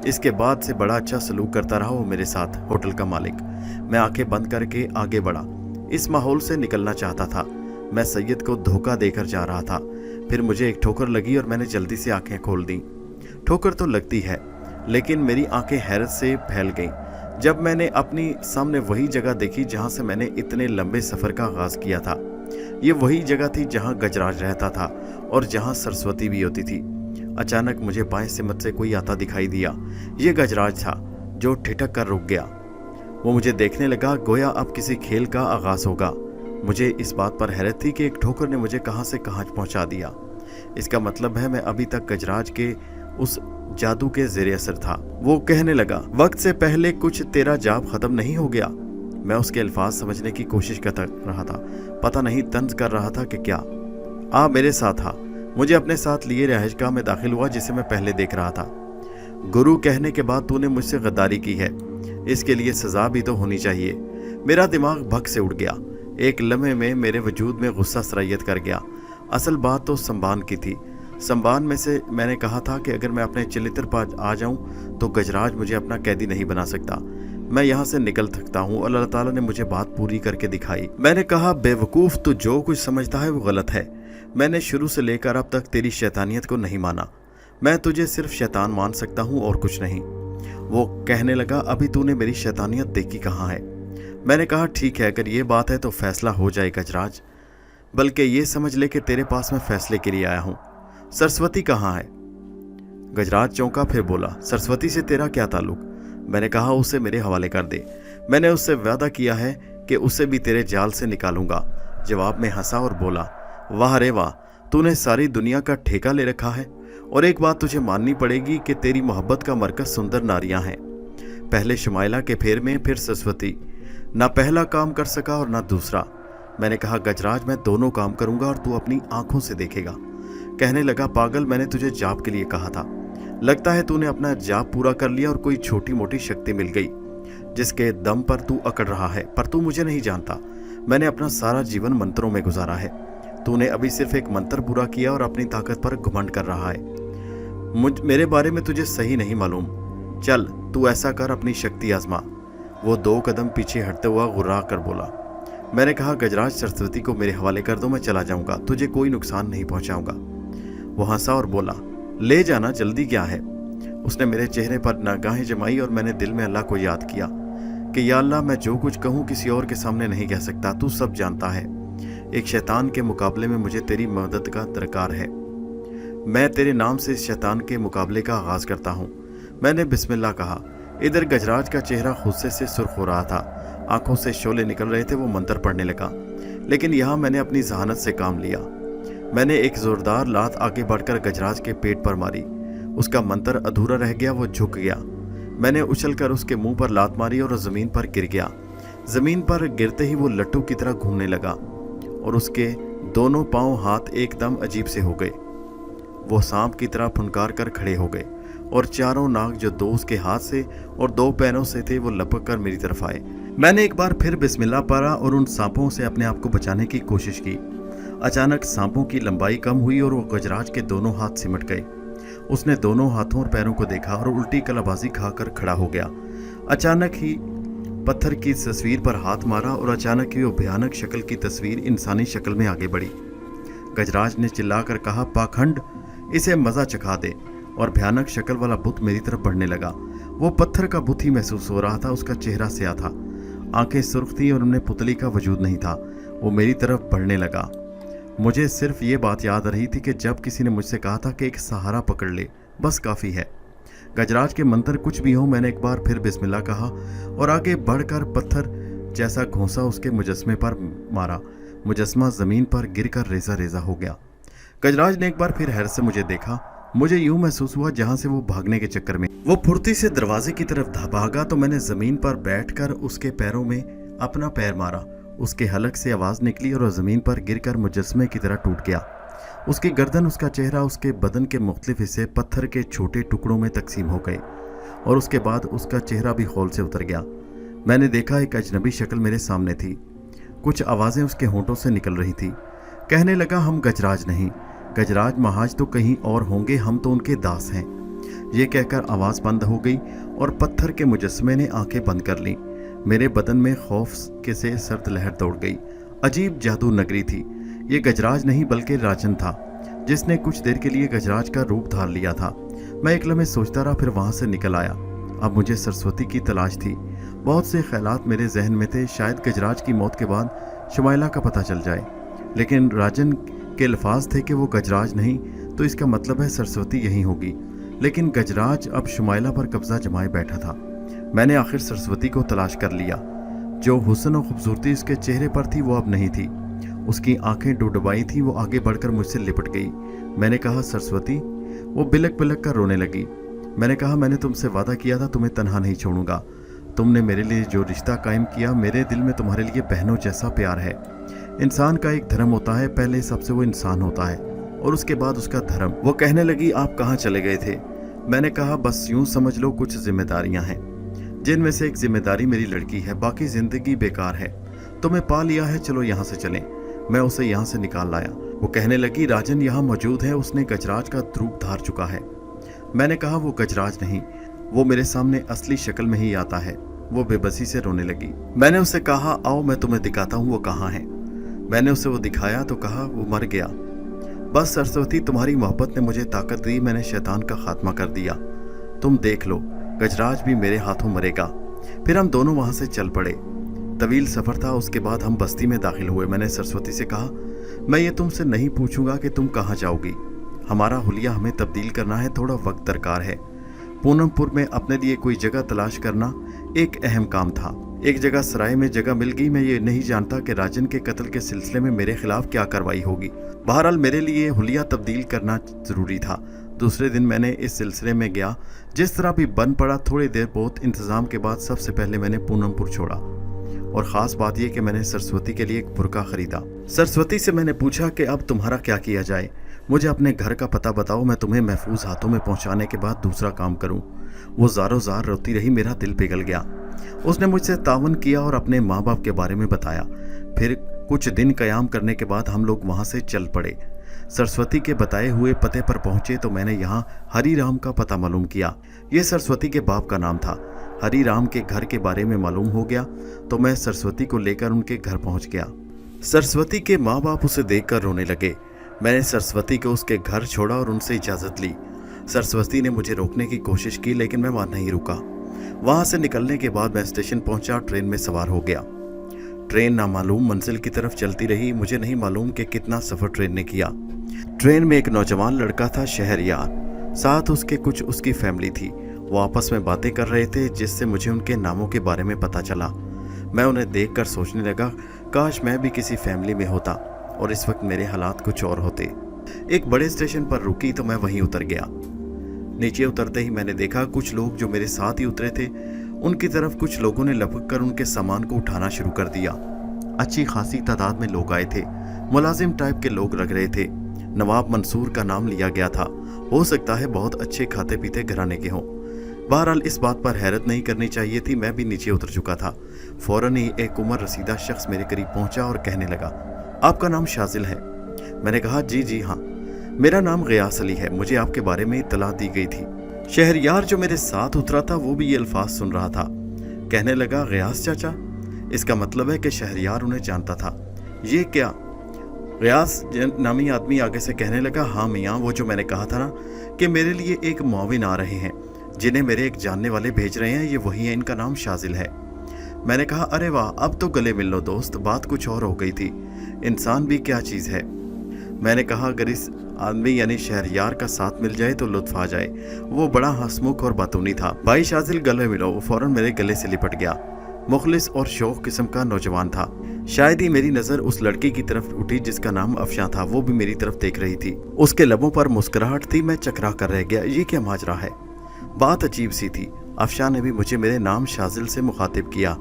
इसके बाद से बड़ा अच्छा सलूक करता रहा वो मेरे साथ, होटल का मालिक। मैं आंखें बंद करके आगे बढ़ा। इस माहौल से निकलना चाहता था। मैं सैयद को धोखा देकर जा रहा था। फिर मुझे एक ठोकर लगी और मैंने जल्दी से आंखें खोल दी। ठोकर तो लगती है, लेकिन मेरी आंखें हैरत से फैल गईं जब मैंने अपनी सामने वही जगह देखी जहां से मैंने इतने लंबे सफ़र का आगाज़ किया था। ये वही जगह थी जहाँ गजराज रहता था और जहाँ सरस्वती भी होती थी। अचानक मुझे बाएं सिमत से कोई आता दिखाई दिया। ये गजराज था जो ठिठक कर रुक गया। वो मुझे देखने लगा, गोया अब किसी खेल का आगाज होगा। मुझे इस बात पर हैरत थी कि एक ठोकर ने मुझे कहां से कहां पहुंचा दिया। इसका मतलब है मैं अभी तक गजराज के उस जादू के ज़ेरे असर था। वो कहने लगा, वक्त से पहले कुछ तेरा जाप खत्म नहीं हो गया। मैं उसके अल्फाज समझने की कोशिश कर रहा था, पता नहीं तंज कर रहा था कि क्या। आ मेरे साथ आ। मुझे अपने साथ लिए रिहाइशगाह में दाखिल हुआ जिसे मैं पहले देख रहा था। गुरु कहने के बाद तूने मुझसे गद्दारी की है, इसके लिए सजा भी तो होनी चाहिए। मेरा दिमाग भग से उड़ गया। एक लम्हे में मेरे वजूद में गुस्सा सरायत कर गया। असल बात तो संबान की थी। संबान में से मैंने कहा था कि अगर मैं अपने चिलितर पर आ जाऊं तो गजराज मुझे अपना कैदी नहीं बना सकता, मैं यहाँ से निकल सकता हूँ। और अल्लाह ताला ने मुझे बात पूरी करके दिखाई। मैंने कहा, बेवकूफ़, तू जो कुछ समझता है वो गलत है। मैंने शुरू से लेकर अब तक तेरी शैतानियत को नहीं माना। मैं तुझे सिर्फ शैतान मान सकता हूँ और कुछ नहीं। वो कहने लगा, अभी तूने मेरी शैतानियत देखी कहाँ है? मैंने कहा, ठीक है, अगर ये बात है तो फैसला हो जाए गजराज। बल्कि ये समझ ले कि तेरे पास मैं फैसले के लिए आया हूँ। सरस्वती कहाँ है? गजराज चौंका, फिर बोला, सरस्वती से तेरा क्या ताल्लुक? मैंने कहा, उसे मेरे हवाले कर दे। मैंने उससे वादा किया है कि उसे भी तेरे जाल से निकालूंगा। जवाब में हंसा और बोला, वाह रे वाह, तूने सारी दुनिया का ठेका ले रखा है। और एक बात तुझे माननी पड़ेगी कि तेरी मोहब्बत का मरकज सुंदर नारियां हैं। पहले शुमाइला के फेर में, फिर सरस्वती। ना पहला काम कर सका और ना दूसरा। मैंने कहा, गजराज, मैं दोनों काम करूंगा और तू अपनी आंखों से देखेगा। कहने लगा, पागल, मैंने तुझे जाप के लिए कहा था। लगता है तूने अपना जाप पूरा कर लिया और कोई छोटी मोटी शक्ति मिल गई जिसके दम पर तू अकड़ रहा है। पर तू मुझे नहीं जानता। मैंने अपना सारा जीवन मंत्रों में गुजारा है। तूने अभी सिर्फ एक मंत्र पूरा किया और अपनी ताकत पर घमंड कर रहा है। मेरे बारे में तुझे सही नहीं मालूम। चल, तू ऐसा कर, अपनी शक्ति आजमा। वो 2 कदम पीछे हटते हुआ गुर्रा कर बोला। मैंने कहा, गजराज, सरस्वती को मेरे हवाले कर दो, मैं चला जाऊंगा, तुझे कोई नुकसान नहीं पहुंचाऊंगा। वो हंसा और बोला, ले जाना, जल्दी क्या है? उसने मेरे चेहरे पर निगाहें जमाई और मैंने दिल में अल्लाह को याद किया कि या अल्लाह, मैं जो कुछ कहूँ किसी और के सामने नहीं कह सकता, तू सब जानता है। एक शैतान के मुकाबले में मुझे तेरी मदद का दरकार है। मैं तेरे नाम से इस शैतान के मुकाबले का आगाज करता हूँ। मैंने बिस्मिल्लाह कहा। इधर गजराज का चेहरा गुस्से से सुर्ख हो रहा था, आंखों से शोले निकल रहे थे। वो मंत्र पढ़ने लगा, लेकिन यहाँ मैंने अपनी जहानत से काम लिया। मैंने एक जोरदार लात आगे बढ़कर गजराज के पेट पर मारी। उसका मंत्र अधूरा रह गया, वो झुक गया। मैंने उछलकर उसके मुंह पर लात मारी और जमीन पर गिर गया। जमीन पर गिरते ही वो लट्टू की तरह घूमने लगा और उसके दोनों पांव हाथ एकदम अजीब से हो गए। वो सांप की तरह फुनकार कर खड़े हो गए और चारों नाग जो 2 उसके हाथ से और 2 पैरों से थे वो लपक कर मेरी तरफ आए। मैंने एक बार फिर बिस्मिल्लाह पढ़ा और उन सांपों से अपने आप को बचाने की कोशिश की। अचानक सांपों की लंबाई कम हुई और वो गजराज के दोनों हाथ सिमट गए। उसने दोनों हाथों और पैरों को देखा और उल्टी कलाबाजी खाकर खड़ा हो गया। अचानक ही पत्थर की तस्वीर पर हाथ मारा और अचानक ही वो भयानक शक्ल की तस्वीर इंसानी शक्ल में आगे बढ़ी। गजराज ने चिल्लाकर कहा, पाखंड, इसे मजा चखा दे। और भयानक शक्ल वाला बुत मेरी तरफ बढ़ने लगा। वो पत्थर का बुत ही महसूस हो रहा था। उसका चेहरा स्याह था, आंखें सुर्ख थी और उनमें पुतली का वजूद नहीं था। वो मेरी तरफ बढ़ने लगा। मुझे सिर्फ ये बात याद रही थी कि जब किसी ने मुझसे कहा था कि एक सहारा पकड़ ले, बस काफ़ी है। गजराज के मंत्र कुछ भी हो, मैंने एक बार फिर बिस्मिल्लाह कहा और आगे बढ़कर पत्थर जैसा घोंसा उसके मुजस्मे पर मारा। मुजस्मा ज़मीन पर गिरकर रेजा रेजा हो गया। गजराज ने एक बार फिर हैरत से मुझे देखा। मुझे यूं महसूस हुआ जहां से वो भागने के चक्कर में वो फुर्ती से दरवाजे की तरफ भागा तो मैंने ज़मीन पर बैठकर उसके पैरों में अपना पैर मारा। उसके हलक से आवाज़ निकली और ज़मीन पर गिरकर मुजस्मे की तरह टूट गया। उसकी गर्दन, उसका चेहरा, उसके बदन के मुख्तलिफ हिस्से पत्थर के छोटे टुकड़ों में तकसीम हो गए और उसके बाद उसका चेहरा भी खौल से उतर गया। मैंने देखा एक अजनबी शक्ल मेरे सामने थी। कुछ आवाज़ें उसके होंठों से निकल रही थी। कहने लगा, हम गजराज नहीं, गजराज महाज तो कहीं और होंगे, हम तो उनके दास हैं। ये कहकर आवाज़ बंद हो गई और पत्थर के मुजस्मे ने आंखें बंद कर लीं। मेरे बदन में खौफ के से सर्द लहर दौड़ गई। अजीब जादू नगरी थी। ये गजराज नहीं बल्कि राजन था, जिसने कुछ देर के लिए गजराज का रूप धार लिया था। मैं एक लम्हे सोचता रहा, फिर वहाँ से निकल आया। अब मुझे सरस्वती की तलाश थी। बहुत से ख्यालात मेरे जहन में थे। शायद गजराज की मौत के बाद शुमाइला का पता चल जाए। लेकिन राजन के अल्फाज थे कि वो गजराज नहीं, तो इसका मतलब है सरस्वती यहीं होगी। लेकिन गजराज अब शुमाइला पर कब्जा जमाए बैठा था। मैंने आखिर सरस्वती को तलाश कर लिया। जो हुस्न और खूबसूरती उसके चेहरे पर थी वो अब नहीं थी। उसकी आंखें डुडबाई थी। वो आगे बढ़कर मुझसे लिपट गई। मैंने कहा, सरस्वती। वो बिलक बिलक कर रोने लगी। मैंने कहा, मैंने तुमसे वादा किया था तुम्हें तन्हा नहीं छोड़ूंगा। तुमने मेरे लिए जो रिश्ता कायम किया, मेरे दिल में तुम्हारे लिए बहनों जैसा प्यार है। इंसान का एक धर्म होता है, पहले सबसे वो इंसान होता है और उसके बाद उसका धर्म। वो कहने लगी, आप कहाँ चले गए थे? मैंने कहा, बस यूं समझ लो कुछ जिम्मेदारियां हैं, जिनमें से एक जिम्मेदारी मेरी लड़की है, बाकी जिंदगी बेकार है। तुम्हें पा लिया है, चलो यहाँ से चलें। मैं उसे यहाँ से निकाल लाया। वो कहने लगी, राजन यहाँ मौजूद है, उसने गजराज का रूप धार चुका है। मैंने कहा, वो गजराज नहीं, वो मेरे सामने असली शक्ल में ही आता है। वो बेबसी से रोने लगी। मैंने उसे कहा, आओ मैं तुम्हें दिखाता हूँ वो कहाँ है। मैंने उसे वो दिखाया तो कहा, वो मर गया। बस सरस्वती, तुम्हारी मोहब्बत ने मुझे ताकत दी, मैंने शैतान का खात्मा कर दिया। तुम देख लो, गजराज भी मेरे हाथों मरेगा। फिर हम दोनों वहां से चल पड़े। तवील सफर था। उसके बाद हम बस्ती में दाखिल हुए। मैंने सरस्वती से कहा, मैं ये तुमसे नहीं पूछूंगा कि तुम कहाँ जाओगी। हमारा हुलिया हमें तब्दील करना है, थोड़ा वक्त दरकार है। पूनमपुर में अपने लिए कोई जगह तलाश करना एक अहम काम था। एक जगह सराय में जगह मिल गई। मैं ये नहीं जानता कि राजन के कत्ल के सिलसिले में मेरे खिलाफ क्या कार्रवाई होगी। बहरहाल मेरे लिए हुलिया तब्दील करना जरूरी था। दूसरे दिन मैंने इस सिलसिले में गया। जिस तरह भी बन पड़ा, थोड़ी देर बहुत इंतजाम के बाद सबसे पहले मैंने पूनमपुर छोड़ा। और ख़ास बात यह कि मैंने सरस्वती के लिए एक बुर्का खरीदा। सरस्वती से मैंने पूछा कि अब तुम्हारा क्या किया जाए, मुझे अपने घर का पता बताओ, मैं तुम्हें महफूज हाथों में पहुंचाने के बाद दूसरा काम करूं। वो ज़ारो ज़ार रोती रही। मेरा दिल पिघल गया। उसने मुझसे तावन किया और अपने माँ बाप के बारे में बताया। फिर कुछ दिन कयाम करने के बाद हम लोग वहाँ से चल पड़े। सरस्वती के बताए हुए पते पर पहुंचे तो मैंने यहाँ हरी राम का पता मालूम किया। ये सरस्वती के बाप का नाम था। हरी राम के घर के बारे में मालूम हो गया तो मैं सरस्वती को लेकर उनके घर पहुंच गया। सरस्वती के माँ बाप उसे देखकर रोने लगे। मैंने सरस्वती को उसके घर छोड़ा और उनसे इजाज़त ली। सरस्वती ने मुझे रोकने की कोशिश की लेकिन मैं वहाँ नहीं रुका। वहाँ से निकलने के बाद मैं स्टेशन पहुंचा, ट्रेन में सवार हो गया। ट्रेन नामालूम मंजिल की तरफ चलती रही। मुझे नहीं मालूम कि कितना सफ़र ट्रेन ने किया। ट्रेन में एक नौजवान लड़का था, शहरयार, साथ उसके कुछ उसकी फैमिली थी। वो आपस में बातें कर रहे थे जिससे मुझे उनके नामों के बारे में पता चला। मैं उन्हें देखकर सोचने लगा, काश मैं भी किसी फैमिली में होता और इस वक्त मेरे हालात कुछ और होते। एक बड़े स्टेशन पर रुकी तो मैं वहीं उतर गया। नीचे उतरते ही मैंने देखा कुछ लोग जो मेरे साथ ही उतरे थे, उनकी तरफ कुछ लोगों ने लपक कर उनके सामान को उठाना शुरू कर दिया। अच्छी खासी तादाद में लोग आए थे। मुलाजिम टाइप के लोग लग रहे थे। नवाब मंसूर का नाम लिया गया था। हो सकता है बहुत अच्छे खाते पीते घराने के हों। बहरहाल इस बात पर हैरत नहीं करनी चाहिए थी। मैं भी नीचे उतर चुका था। फौरन ही एक उम्र रसीदा शख्स मेरे करीब पहुंचा और कहने लगा, आपका नाम शाजिल है? मैंने कहा, जी हाँ, मेरा नाम गियास अली है। मुझे आपके बारे में इत्तला दी गई थी। शहरयार जो मेरे साथ उतरा था वो भी ये अल्फाज सुन रहा था। कहने लगा, गियास चाचा? इसका मतलब है कि शहरयार उन्हें जानता था। ये क्या? गियास नामी आदमी आगे से कहने लगा, हाँ मियाँ, वो जो मैंने कहा था ना कि मेरे लिए एक मुआविन आ रहे हैं जिन्हें मेरे एक जानने वाले भेज रहे हैं, ये वही है, इनका नाम शाजिल है। मैंने कहा, अरे वाह, अब तो गले मिल लो दोस्त। बात कुछ और हो गई थी। इंसान भी क्या चीज़ है। मैंने कहा, अगर इस आदमी यानी शहरयार का साथ मिल जाए तो लुत्फ आ जाए। वो बड़ा हंसमुख और बातूनी था। भाई शाजिल, गले मिलो। वो फौरन मेरे गले से लिपट गया। मुखलिस और शौक किस्म का नौजवान था। शायद ही मेरी नज़र उस लड़की की तरफ उठी जिसका नाम अफशां था। वो भी मेरी तरफ देख रही थी। उसके लबों पर मुस्कुराहट थी। मैं चकरा कर रह गया। ये क्या माजरा है? बात अजीब सी थी। अफशां ने भी मुझे मेरे नाम शाजिल से मुखातिब किया।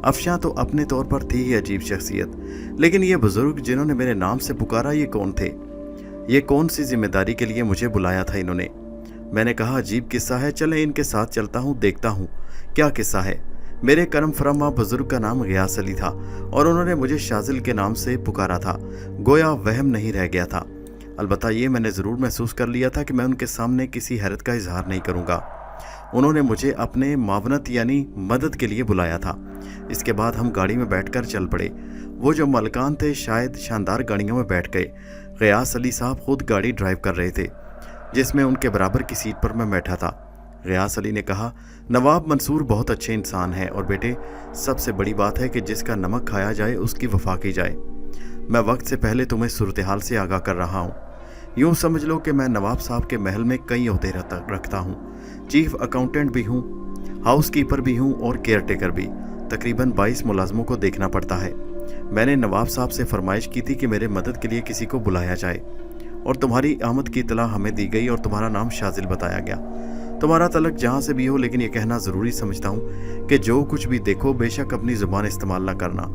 अफशां तो अपने तौर पर थी ही अजीब शख्सियत, लेकिन ये बुजुर्ग जिन्होंने मेरे नाम से पुकारा, ये कौन थे? ये कौन सी जिम्मेदारी के लिए मुझे बुलाया था इन्होंने? मैंने कहा, अजीब किस्सा है, चले इनके साथ चलता हूँ, देखता हूँ क्या किस्सा है। मेरे करम फरमा बुजुर्ग का नाम गियास अली था और उन्होंने मुझे शाजिल के नाम से पुकारा था। गोया वहम नहीं रह गया था। अलबत्ता ये मैंने ज़रूर महसूस कर लिया था कि मैं उनके सामने किसी हैरत का इजहार नहीं करूँगा। उन्होंने मुझे अपने मावनत यानी मदद के लिए बुलाया था। इसके बाद हम गाड़ी में बैठकर चल पड़े। वो जो मलकान थे शायद शानदार गाड़ियों में बैठ गए। गियास अली साहब खुद गाड़ी ड्राइव कर रहे थे, जिसमें उनके बराबर की सीट पर मैं बैठा था। गियास अली ने कहा, नवाब मंसूर बहुत अच्छे इंसान हैं और बेटे, सबसे बड़ी बात है कि जिसका नमक खाया जाए उसकी वफा की जाए। मैं वक्त से पहले तुम्हें सूरत हाल से आगाह कर रहा हूँ। यूँ समझ लो कि मैं नवाब साहब के महल में कई ओहदे रखता हूँ। चीफ अकाउंटेंट भी हूँ, हाउस कीपर भी हूँ और केयर टेकर भी। तकरीबन 22 मुलाजमों को देखना पड़ता है। मैंने नवाब साहब से फरमाइश की थी कि मेरे मदद के लिए किसी को बुलाया जाए और तुम्हारी आमद की इतला हमें दी गई और तुम्हारा नाम शाजिल बताया गया। तुम्हारा तलक जहाँ से भी हो, लेकिन ये कहना ज़रूरी समझता हूँ कि जो कुछ भी देखो बेशक अपनी ज़ुबान इस्तेमाल ना करना।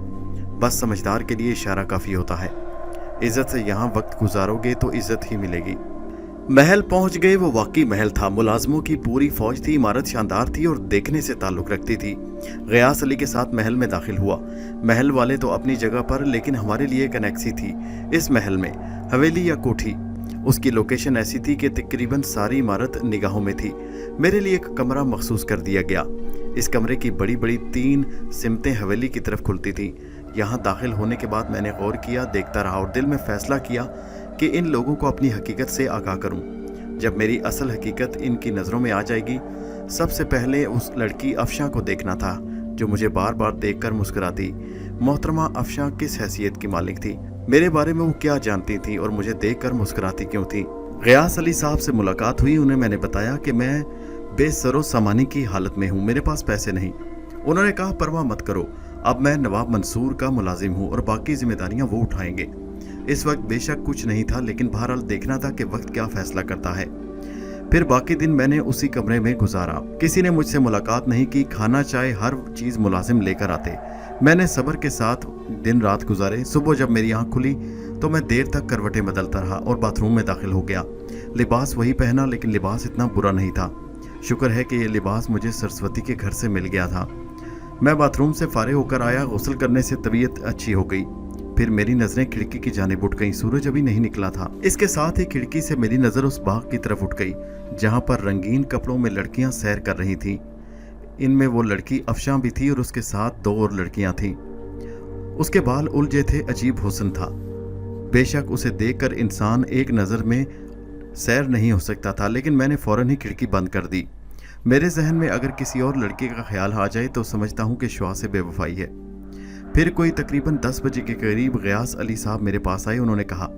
बस समझदार के लिए इशारा काफ़ी होता है। इज़्ज़त से यहाँ वक्त गुजारोगे तो इज़्ज़त ही मिलेगी। महल पहुंच गए। वो वाकई महल था। मुलाजमों की पूरी फौज थी। इमारत शानदार थी और देखने से ताल्लुक़ रखती थी। गयास अली के साथ महल में दाखिल हुआ। महल वाले तो अपनी जगह पर, लेकिन हमारे लिए एक अनेक्सी थी इस महल में, हवेली या कोठी। उसकी लोकेशन ऐसी थी कि तकरीबन सारी इमारत निगाहों में थी। मेरे लिए एक कमरा मखसूस कर दिया गया। इस कमरे की बड़ी बड़ी 3 सिमतें हवेली की तरफ खुलती थीं। यहाँ दाखिल होने के बाद मैंने गौर किया, देखता रहा और दिल में फैसला किया कि इन लोगों को अपनी हकीकत से आगाह करूं। जब मेरी असल हकीकत इनकी नज़रों में आ जाएगी, सबसे पहले उस लड़की अफशा को देखना था जो मुझे बार बार देखकर मुस्कुराती। मोहतरमा अफशा किस हैसियत की मालिक थी? मेरे बारे में वो क्या जानती थी और मुझे देखकर मुस्कुराती क्यों थी? गयास अली साहब से मुलाकात हुई। उन्हें मैंने बताया कि मैं बेसरो सामानी की हालत में हूँ, मेरे पास पैसे नहीं। उन्होंने कहा परवाह मत करो, अब मैं नवाब मंसूर का मुलाजिम हूँ और बाकी जिम्मेदारियाँ वो उठाएंगे। इस वक्त बेशक कुछ नहीं था, लेकिन बहरहाल देखना था कि वक्त क्या फैसला करता है। फिर बाकी दिन मैंने उसी कमरे में गुजारा। किसी ने मुझसे मुलाकात नहीं की। खाना चाय हर चीज़ मुलाजिम लेकर आते। मैंने सब्र के साथ दिन रात गुजारे। सुबह जब मेरी आँख खुली तो मैं देर तक करवटें बदलता रहा और बाथरूम में दाखिल हो गया। लिबास वही पहना, लेकिन लिबास इतना बुरा नहीं था। शुक्र है कि यह लिबास मुझे सरस्वती के घर से मिल गया था। मैं बाथरूम से फारिग होकर आया। गुस्ल करने से तबीयत अच्छी हो गई। फिर मेरी नज़रें खिड़की की जानिब उठ गईं। सूरज अभी नहीं निकला था। इसके साथ ही खिड़की से मेरी नज़र उस बाग की तरफ उठ गई जहाँ पर रंगीन कपड़ों में लड़कियाँ सैर कर रही थीं। इनमें वो लड़की अफशा भी थी और उसके साथ 2 और लड़कियाँ थीं। उसके बाल उलझे थे, अजीब हुस्न था। बेशक उसे देखकर इंसान एक नज़र में सैर नहीं हो सकता था, लेकिन मैंने फ़ौरन ही खिड़की बंद कर दी। मेरे जहन में अगर किसी और लड़के का ख्याल आ जाए तो समझता हूँ कि शुआ से बेवफाई है। फिर कोई तकरीबन 10 बजे के करीब गयास अली साहब मेरे पास आए। उन्होंने कहा,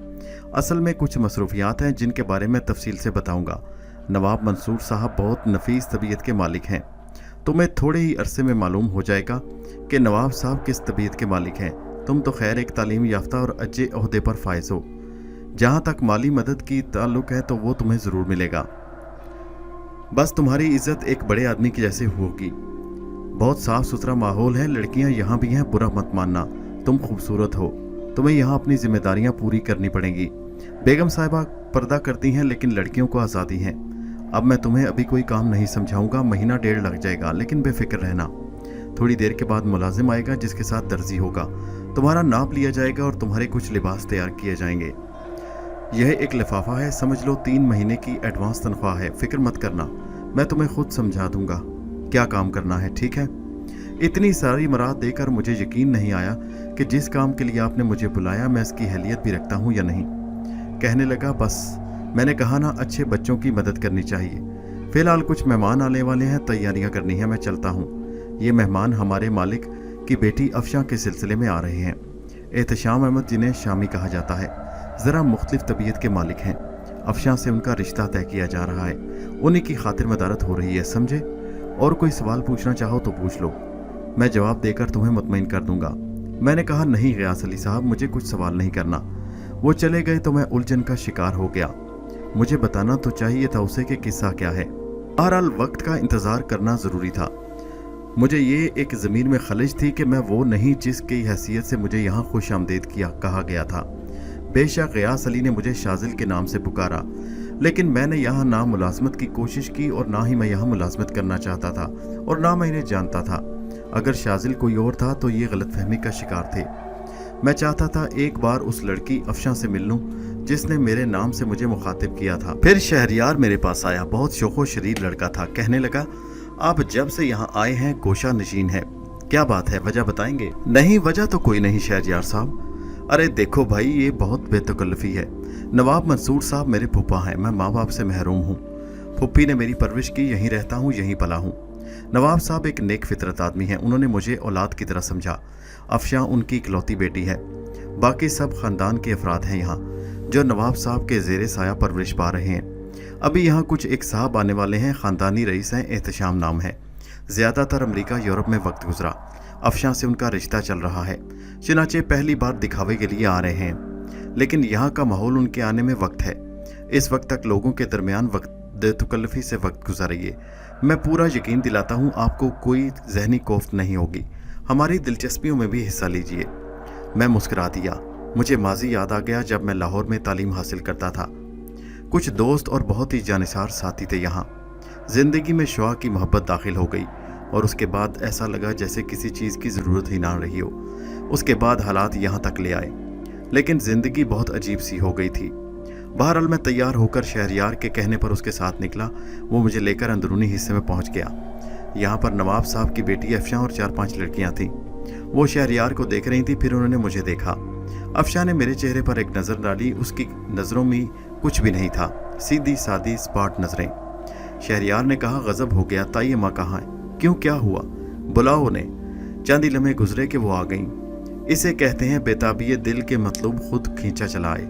असल में कुछ मसरूफियात हैं जिनके बारे में तफसील से बताऊंगा। नवाब मंसूर साहब बहुत नफीस तबीयत के मालिक हैं। तुम्हें थोड़े ही अरसे में मालूम हो जाएगा कि नवाब साहब किस तबीयत के मालिक हैं। तुम तो खैर एक तालीम याफ्ता और अच्छे ओहदे पर फायज हो। जहाँ तक माली मदद की ताल्लुक़ है तो वो तुम्हें ज़रूर मिलेगा। बस तुम्हारी इज्जत एक बड़े आदमी की जैसे होगी। बहुत साफ सुथरा माहौल है। लड़कियां यहाँ भी हैं, बुरा मत मानना। तुम खूबसूरत हो, तुम्हें यहाँ अपनी जिम्मेदारियाँ पूरी करनी पड़ेंगी। बेगम साहिबा पर्दा करती हैं, लेकिन लड़कियों को आज़ादी है। अब मैं तुम्हें अभी कोई काम नहीं समझाऊंगा, महीना 1.5 लग जाएगा, लेकिन बेफिक्र रहना। थोड़ी देर के बाद मुलाजिम आएगा जिसके साथ दर्जी होगा। तुम्हारा नाप लिया जाएगा और तुम्हारे कुछ लिबास तैयार किए जाएंगे। यह एक लिफाफा है, समझ लो 3 महीने की एडवांस तनख्वाह है। फिक्र मत करना, मैं तुम्हें खुद समझा दूंगा क्या काम करना है, ठीक है? इतनी सारी मराद देकर मुझे यकीन नहीं आया कि जिस काम के लिए आपने मुझे बुलाया मैं इसकी अहलियत भी रखता हूँ या नहीं। कहने लगा, बस मैंने कहा ना, अच्छे बच्चों की मदद करनी चाहिए। फ़िलहाल कुछ मेहमान आने वाले हैं, तैयारियां करनी है, मैं चलता हूँ। ये मेहमान हमारे मालिक की बेटी अफशा के सिलसिले में आ रहे हैं। एहतशाम अहमद, जिन्हें शामी कहा जाता है, ज़रा मुख्तलिफ तबीयत के मालिक हैं। अफशा से उनका रिश्ता तय किया जा रहा है। उन्हीं की खातिर मदारत हो रही है, समझे? और कोई सवाल पूछना चाहो तो पूछ लो, मैं जवाब देकर तुम्हें मुतमईन कर दूंगा। मैंने कहा, नहीं गयास अली साहब, मुझे कुछ सवाल नहीं करना। वो चले गए तो मैं उलझन का शिकार हो गया। मुझे बताना तो चाहिए था उसे कि किस्सा क्या है। बहरहाल वक्त का इंतज़ार करना ज़रूरी था। मुझे ये एक ज़मीन में खलिज थी कि मैं वो नहीं जिसकी हैसियत से मुझे यहाँ खुश आमदेद किया कहा गया था। बेशक गयास अली ने मुझे शाजिल के नाम से पुकारा, लेकिन मैंने यहाँ ना मुलाजमत की कोशिश की और ना ही मैं यहाँ मुलाजमत करना चाहता था और ना मैं इन्हें जानता था। अगर शाजिल कोई और था तो ये गलतफहमी का शिकार थे। मैं चाहता था एक बार उस लड़की अफशा से मिल लूं जिसने मेरे नाम से मुझे मुखातिब किया था। फिर शहरियार मेरे पास आया। बहुत शोखो शरीर लड़का था। कहने लगा, आप जब से यहाँ आए हैं गोशा नशीन है, क्या बात है, वजह बताएंगे? नहीं, वजह तो कोई नहीं शहरियार साहब। अरे देखो भाई, ये बहुत बेतकल्लफी है। नवाब मंसूर साहब मेरे फूफा हैं, मैं माँ बाप से महरूम हूँ। फुप्पी ने मेरी परवरिश की, यहीं रहता हूँ, यहीं पला हूँ। नवाब साहब एक नेक फितरत आदमी हैं। उन्होंने मुझे औलाद की तरह समझा। अफशा उनकी इकलौती बेटी है। बाकी सब खानदान के अफराद हैं यहाँ, जो नवाब साहब के ज़ेरे साया परवरिश पा रहे हैं। अभी यहाँ कुछ एक साहब आने वाले हैं, ख़ानदानी रईस हैं, एहतशाम नाम है। ज़्यादातर अमेरिका यूरोप में वक्त गुजरा, अफशां से उनका रिश्ता चल रहा है, चुनाचे पहली बार दिखावे के लिए आ रहे हैं। लेकिन यहाँ का माहौल उनके आने में वक्त है। इस वक्त तक लोगों के दरमियान वक्त तकल्लुफ़ी से वक्त गुजारिए। मैं पूरा यकीन दिलाता हूँ आपको कोई जहनी कोफ्त नहीं होगी। हमारी दिलचस्पियों में भी हिस्सा लीजिए। मैं मुस्कुरा दिया। मुझे माजी याद आ गया जब मैं लाहौर में तालीम हासिल करता था। कुछ दोस्त और बहुत ही जानिसार साथी थे यहाँ। ज़िंदगी में शौक़ की मोहब्बत दाखिल हो गई और उसके बाद ऐसा लगा जैसे किसी चीज़ की ज़रूरत ही ना रही हो। उसके बाद हालात यहाँ तक ले आए, लेकिन ज़िंदगी बहुत अजीब सी हो गई थी। बहरहाल मैं तैयार होकर शहरयार के कहने पर उसके साथ निकला। वो मुझे लेकर अंदरूनी हिस्से में पहुँच गया। यहाँ पर नवाब साहब की बेटी अफशां और 4-5 लड़कियाँ थीं। वो शहरयार को देख रही थी, फिर उन्होंने मुझे देखा। अफशां ने मेरे चेहरे पर एक नज़र डाली। उसकी नज़रों में कुछ भी नहीं था, सीधी सादी स्पॉट नज़रें। शहरयार ने कहा, गज़ब हो गया, ताई अम्मा कहाँ है? क्यों, क्या हुआ? बुलाओ उन्हें। चंद ही लम्हे गुजरे कि वो आ गईं। इसे कहते हैं बेताबी दिल के मतलूब खुद खींचा चला आए।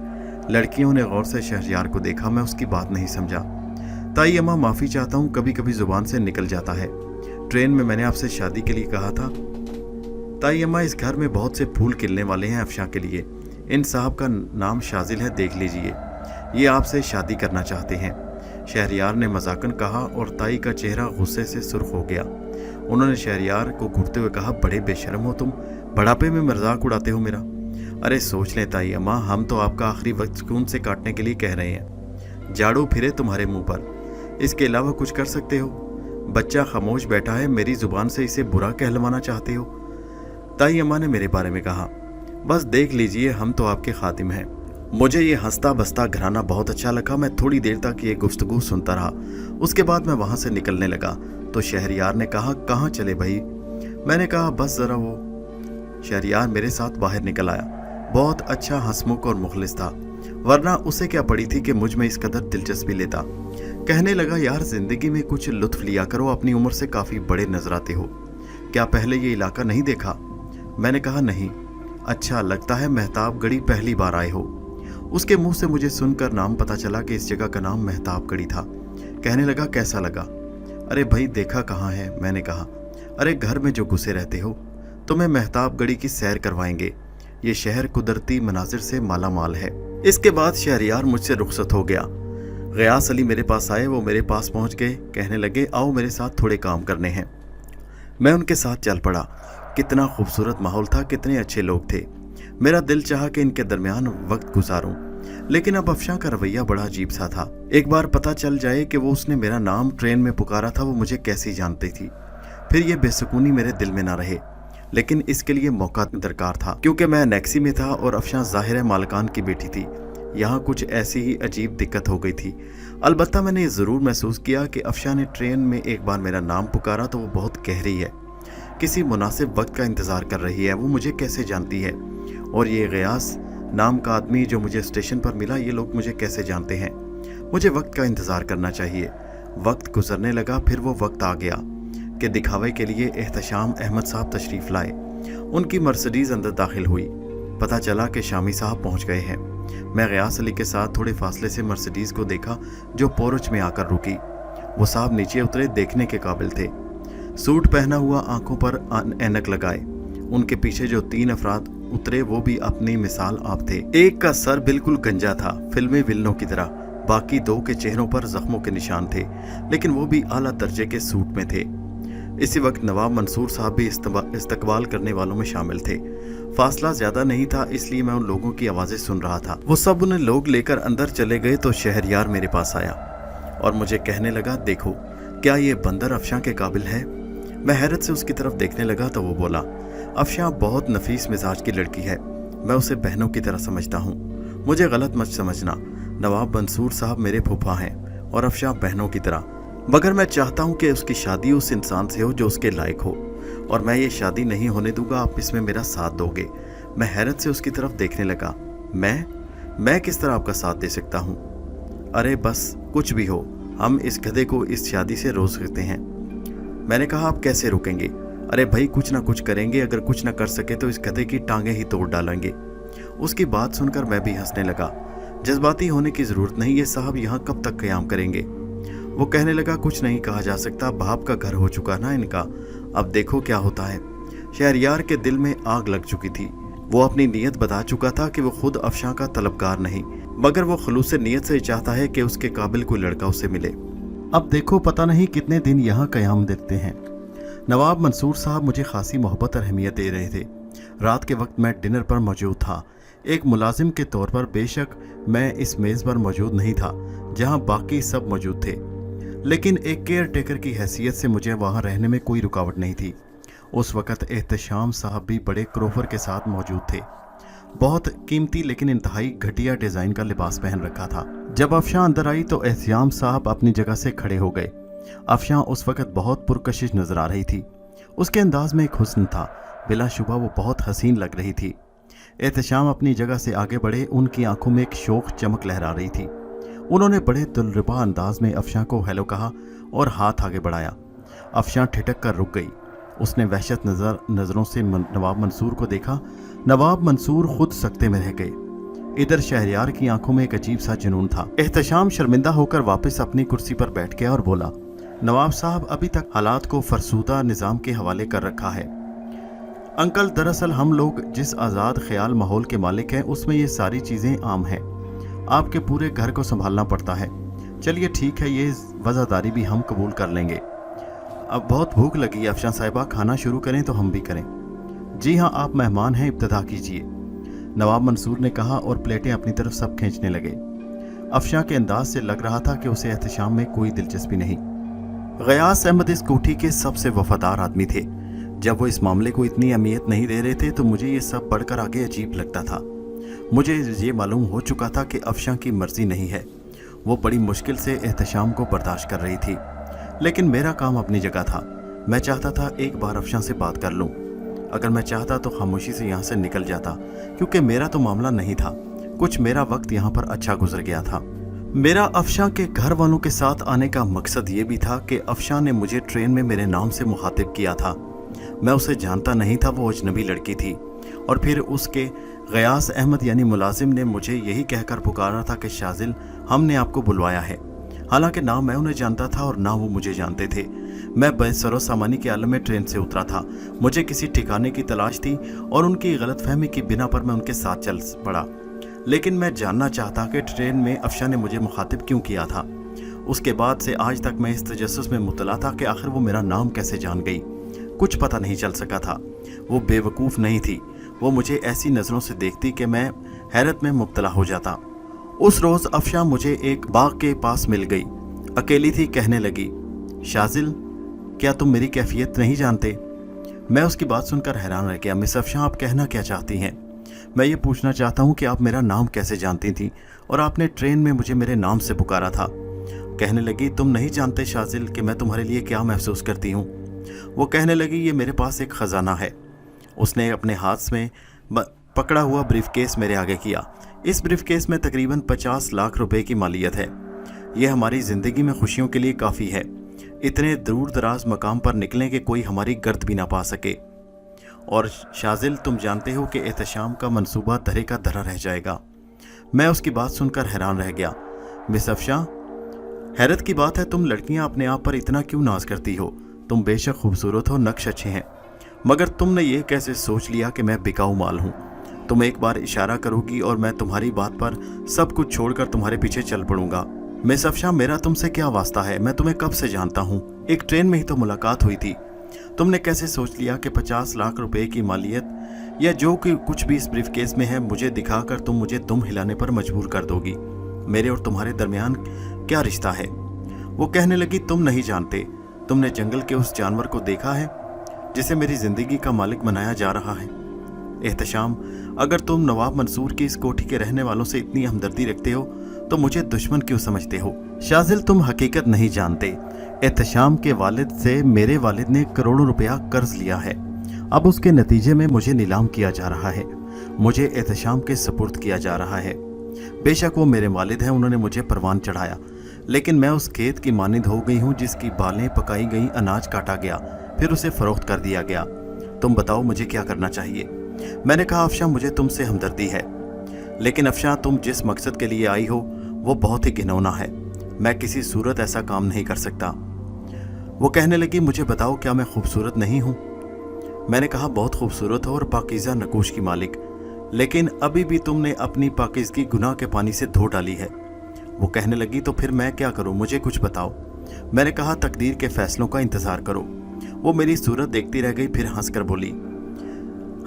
लड़कियों ने गौर से शहरयार को देखा। मैं उसकी बात नहीं समझा। ताई अम्मा, माफ़ी चाहता हूँ, कभी कभी ज़ुबान से निकल जाता है। ट्रेन में मैंने आपसे शादी के लिए कहा था। ताई अम्मा, इस घर में बहुत से फूल खिलने वाले हैं अफशां के लिए। इन साहब का नाम शाजिल है, देख लीजिए, ये आपसे शादी करना चाहते हैं। शहरयार ने मजाकन कहा और ताई का चेहरा गुस्से से सुर्ख हो गया। उन्होंने शहरयार को घूरते हुए कहा, बड़े बेशर्म हो तुम, बढ़ापे में मजाक उड़ाते हो मेरा। अरे सोच लें ताई अम्मा, हम तो आपका आखिरी वक्त सुकून से काटने के लिए कह रहे हैं। झाड़ू फिरे तुम्हारे मुंह पर, इसके अलावा कुछ कर सकते हो? बच्चा खामोश बैठा है, मेरी जुबान से इसे बुरा कहलवाना चाहते हो? ताई अम्मा ने मेरे बारे में कहा, बस देख लीजिए, हम तो आपके खातिम हैं। मुझे ये हंसता बसता घराना बहुत अच्छा लगा। मैं थोड़ी देर तक ये गुफ्तगू सुनता रहा। उसके बाद मैं वहाँ से निकलने लगा तो शहरयार ने कहा, कहाँ चले भाई? मैंने कहा, बस ज़रा वो। शहरयार मेरे साथ बाहर निकल आया। बहुत अच्छा हंसमुख और मुखलिस था, वरना उसे क्या पड़ी थी कि मुझ में इस कदर दिलचस्पी लेता। कहने लगा, यार ज़िंदगी में कुछ लुत्फ लिया करो, अपनी उम्र से काफ़ी बड़े नजर आते हो। क्या पहले ये इलाका नहीं देखा? मैंने कहा, नहीं। अच्छा, लगता है महताबगढ़ी पहली बार आए हो। उसके मुंह से मुझे सुनकर नाम पता चला कि इस जगह का नाम महताबगढ़ी था। कहने लगा, कैसा लगा? अरे भाई, देखा कहाँ है? मैंने कहा, अरे घर में जो घुसे रहते हो। तुम्हें महताबगढ़ी की सैर करवाएंगे। ये शहर कुदरती मनाजिर से माला माल है। इसके बाद शहरयार मुझसे रुखसत हो गया। गयास अली मेरे पास आए। वो मेरे पास पहुंच गए। कहने लगे, आओ मेरे साथ थोड़े काम करने हैं। मैं उनके साथ चल पड़ा। कितना खूबसूरत माहौल था, कितने अच्छे लोग थे। मेरा दिल चाहा कि इनके दरमियान वक्त गुजारूं, लेकिन अब अफशां का रवैया बड़ा अजीब सा था। एक बार पता चल जाए कि वो उसने मेरा नाम ट्रेन में पुकारा था, वो मुझे कैसी जानती थी, फिर ये बेसुकूनी मेरे दिल में ना रहे। लेकिन इसके लिए मौका दरकार था, क्योंकि मैं नेक्सी में था और अफशां ज़ाहिर है मालकान की बेटी थी। यहाँ कुछ ऐसी ही अजीब दिक्कत हो गई थी। अलबत्ता मैंने ये ज़रूर महसूस किया कि अफशां ने ट्रेन में एक बार मेरा नाम पुकारा तो वो बहुत गहरी है, किसी मुनासिब वक्त का इंतज़ार कर रही है। वो मुझे कैसे जानती है? और ये गयास नाम का आदमी जो मुझे स्टेशन पर मिला, ये लोग मुझे कैसे जानते हैं? मुझे वक्त का इंतज़ार करना चाहिए। वक्त गुजरने लगा। फिर वो वक्त आ गया कि दिखावे के लिए एहतशाम अहमद साहब तशरीफ़ लाए। उनकी मर्सिडीज़ अंदर दाखिल हुई। पता चला कि शामी साहब पहुंच गए हैं। मैं गयास अली के साथ थोड़े फासले से मर्सिडीज़ को देखा जो पोर्च में आकर रुकी। वो साहब नीचे उतरे, देखने के काबिल थे। सूट पहना हुआ, आंखों पर ऐनक लगाए। उनके पीछे जो 3 अफराद उतरे वो भी अपनी मिसाल आप थे। एक का सर बिल्कुल गंजा था, फिल्मी विलनों की तरह। बाकी 2 के चेहरों पर जख्मों के निशान थे, लेकिन वो भी आला दर्जे के सूट में थे। इसी वक्त नवाब मंसूर साहब भी इस्तकबाल करने वालों में शामिल थे। फासला ज्यादा नहीं था, इसलिए मैं उन लोगों की आवाज़ें सुन रहा था। वो सब उन्हें लोग लेकर अंदर चले गए तो शहरयार मेरे पास आया और मुझे कहने लगा, देखो क्या ये बंदर अफशां के काबिल है? मैं हैरत से उसकी तरफ देखने लगा तो वो बोला, अफशां बहुत नफीस मिजाज की लड़की है, मैं उसे बहनों की तरह समझता हूँ। मुझे गलत मत समझना, नवाब मंसूर साहब मेरे फूफा हैं और अफशां बहनों की तरह, मगर मैं चाहता हूँ कि उसकी शादी उस इंसान से हो जो उसके लायक हो, और मैं ये शादी नहीं होने दूंगा। आप इसमें मेरा साथ दोगे? मैं हैरत से उसकी तरफ देखने लगा। मैं किस तरह आपका साथ दे सकता हूँ? अरे बस कुछ भी हो, हम इस गधे को इस शादी से रोक सकते हैं। मैंने कहा, आप कैसे रोकेंगे? अरे भाई कुछ ना कुछ करेंगे, अगर कुछ ना कर सके तो इस गधे की टांगें ही तोड़ डालेंगे। उसकी बात सुनकर मैं भी हंसने लगा। जज्बाती होने की जरूरत नहीं, ये साहब यहाँ कब तक कयाम करेंगे। वो कहने लगा, कुछ नहीं कहा जा सकता, बाप का घर हो चुका ना इनका, अब देखो क्या होता है। शहरयार के दिल में आग लग चुकी थी। वो अपनी नीयत बता चुका था कि वो खुद अफशां का तलबगार नहीं, मगर वो खलूस नीयत से चाहता है कि उसके काबिल कोई लड़का उसे मिले। अब देखो पता नहीं कितने दिन यहाँ कयाम देखते हैं। नवाब मंसूर साहब मुझे खासी मोहब्बत और अहमियत दे रहे थे। रात के वक्त मैं डिनर पर मौजूद था। एक मुलाजिम के तौर पर बेशक मैं इस मेज़ पर मौजूद नहीं था जहाँ बाकी सब मौजूद थे, लेकिन एक केयर टेकर की हैसियत से मुझे वहाँ रहने में कोई रुकावट नहीं थी। उस वक़्त एहतशाम साहब भी बड़े क्रोफर के साथ मौजूद थे। बहुत कीमती लेकिन इंतहाई घटिया डिज़ाइन का लिबास पहन रखा था। जब अफशां अंदर आई तो एहतशाम साहब अपनी जगह से खड़े हो गए। अफशां उस वक़्त बहुत पुरकशिश नज़र आ रही थी। उसके अंदाज में एक हुस्न था, बिलाशुबा वो बहुत हसीन लग रही थी। एहतशाम अपनी जगह से आगे बढ़े, उनकी आंखों में एक शोख चमक लहरा रही थी। उन्होंने बड़े दिलरुबा अंदाज में अफशां को हेलो कहा और हाथ आगे बढ़ाया। अफशां ठिठक कर रुक गई। उसने वहशत नज़रों से नवाब मंसूर को देखा। नवाब मंसूर खुद सकते में रह गए। इधर शहरयार की आंखों में एक अजीब सा जुनून था। एहतशाम शर्मिंदा होकर वापस अपनी कुर्सी पर बैठ गया और बोला, नवाब साहब अभी तक हालात को फरसूदा निज़ाम के हवाले कर रखा है। अंकल, दरअसल हम लोग जिस आज़ाद ख्याल माहौल के मालिक हैं उसमें ये सारी चीज़ें आम हैं। आपके पूरे घर को संभालना पड़ता है। चलिए ठीक है, ये वज़ादारी भी हम कबूल कर लेंगे। अब बहुत भूख लगी है अफशां साहिबा, खाना शुरू करें तो हम भी करें। जी हाँ, आप मेहमान हैं, इब्तिदा कीजिए, नवाब मंसूर ने कहा और प्लेटें अपनी तरफ सब खींचने लगे। अफशां के अंदाज से लग रहा था कि उसे एहतशाम में कोई दिलचस्पी नहीं। गयास अहमद इस कोठी के सबसे वफादार आदमी थे। जब वो इस मामले को इतनी अहमियत नहीं दे रहे थे तो मुझे ये सब बढ़कर आगे अजीब लगता था। मुझे ये मालूम हो चुका था कि अफशां की मर्जी नहीं है। वो बड़ी मुश्किल से एहतशाम को बर्दाश्त कर रही थी, लेकिन मेरा काम अपनी जगह था। मैं चाहता था एक बार अफशां से बात कर लूं। अगर मैं चाहता तो खामोशी से यहाँ से निकल जाता, क्योंकि मेरा तो मामला नहीं था। कुछ मेरा वक्त यहाँ पर अच्छा गुजर गया था। मेरा अफशां के घर वालों के साथ आने का मकसद ये भी था कि अफशां ने मुझे ट्रेन में मेरे नाम से मुखातिब किया था। मैं उसे जानता नहीं था, वो अजनबी लड़की थी। और फिर उसके गयास अहमद यानी मुलाजिम ने मुझे यही कहकर पुकारा था कि शाजिल, हमने आपको बुलवाया है। हालांकि ना मैं उन्हें जानता था और ना वो मुझे जानते थे। मैं बेसरो सामानी के आलम में ट्रेन से उतरा था। मुझे किसी ठिकाने की तलाश थी और उनकी गलतफहमी की बिना पर मैं उनके साथ चल पड़ा। लेकिन मैं जानना चाहता कि ट्रेन में अफशां ने मुझे मुखातिब क्यों किया था। उसके बाद से आज तक मैं इस तजस्सुस में मुतला था कि आखिर वो मेरा नाम कैसे जान गई। कुछ पता नहीं चल सका था। वो बेवकूफ़ नहीं थी। वो मुझे ऐसी नज़रों से देखती कि मैं हैरत में मुब्तला हो जाता। उस रोज़ अफशां मुझे एक बाग के पास मिल गई। अकेली थी। कहने लगी, शाजिल, क्या तुम मेरी कैफियत नहीं जानते? मैं उसकी बात सुनकर हैरान रह गया। मिस अफशां, आप कहना क्या चाहती हैं? मैं ये पूछना चाहता हूँ कि आप मेरा नाम कैसे जानती थी और आपने ट्रेन में मुझे मेरे नाम से पुकारा था। कहने लगी, तुम नहीं जानते शाजिल कि मैं तुम्हारे लिए क्या महसूस करती हूँ। वो कहने लगी, ये मेरे पास एक ख़जाना है। उसने अपने हाथ में पकड़ा हुआ ब्रीफकेस मेरे आगे किया। इस ब्रीफकेस में तकरीबन 50 लाख रुपए की मालियत है। यह हमारी ज़िंदगी में खुशियों के लिए काफ़ी है। इतने दूर दराज मकाम पर निकलें कि कोई हमारी गर्द भी ना पा सके। और शाजिल, तुम जानते हो कि एहतशाम का मंसूबा धरे का धरा रह जाएगा। मैं उसकी बात सुनकर हैरान रह गया। मिस अफशां, हैरत की बात है, तुम लड़कियां अपने आप पर इतना क्यों नाज करती हो? तुम बेशक खूबसूरत हो, नक्श अच्छे हैं, मगर तुमने ये कैसे सोच लिया कि मैं बिकाऊ माल हूँ? तुम एक बार इशारा करोगी और मैं तुम्हारी बात पर सब कुछ छोड़कर तुम्हारे पीछे चल पड़ूंगा। मिस अफशां, मेरा तुमसे क्या वास्ता है? मैं तुम्हें कब से जानता हूँ। एक ट्रेन में ही तो मुलाकात हुई थी। तुमने कैसे सोच लिया कि 50 लाख रुपए की मालियत या जो कि कुछ भी इस ब्रीफकेस में है मुझे दिखाकर तुम मुझे दुम हिलाने पर मजबूर कर दोगी? मेरे और तुम्हारे दरमियान क्या रिश्ता है? वो कहने लगी, तुम नहीं जानते। तुमने जंगल के उस जानवर को देखा है जिसे मेरी जिंदगी का मालिक बनाया जा रहा है? एहतशाम, अगर तुम नवाब मंसूर की इस कोठी के रहने वालों से इतनी हमदर्दी रखते हो तो मुझे दुश्मन क्यों समझते हो? शाजिल, तुम हकीकत नहीं जानते। एहतशाम के वालिद से मेरे वालिद ने करोड़ों रुपया कर्ज लिया है। अब उसके नतीजे में मुझे नीलाम किया जा रहा है। मुझे एहतशाम के सुपुर्द किया जा रहा है। बेशक वो मेरे वालिद हैं, उन्होंने मुझे परवान चढ़ाया, लेकिन मैं उस खेत की मानिंद हो गई हूँ जिसकी बालें पकाई गई, अनाज काटा गया, फिर उसे फरोख्त कर दिया गया। तुम बताओ मुझे क्या करना चाहिए? मैंने कहा, अफशां, मुझे तुमसे हमदर्दी है। लेकिन अफशां, तुम जिस मकसद के लिए आई हो वो बहुत ही घिनौना है। मैं किसी सूरत ऐसा काम नहीं कर सकता। वो कहने लगी, मुझे बताओ, क्या मैं खूबसूरत नहीं हूँ? मैंने कहा, बहुत खूबसूरत हो और पाकीज़ा नकूश की मालिक, लेकिन अभी भी तुमने अपनी पाकीज़गी गुनाह के पानी से धो डाली है। वो कहने लगी, तो फिर मैं क्या करूँ, मुझे कुछ बताओ। मैंने कहा, तकदीर के फैसलों का इंतज़ार करो। वो मेरी सूरत देखती रह गई, फिर हंस कर बोली।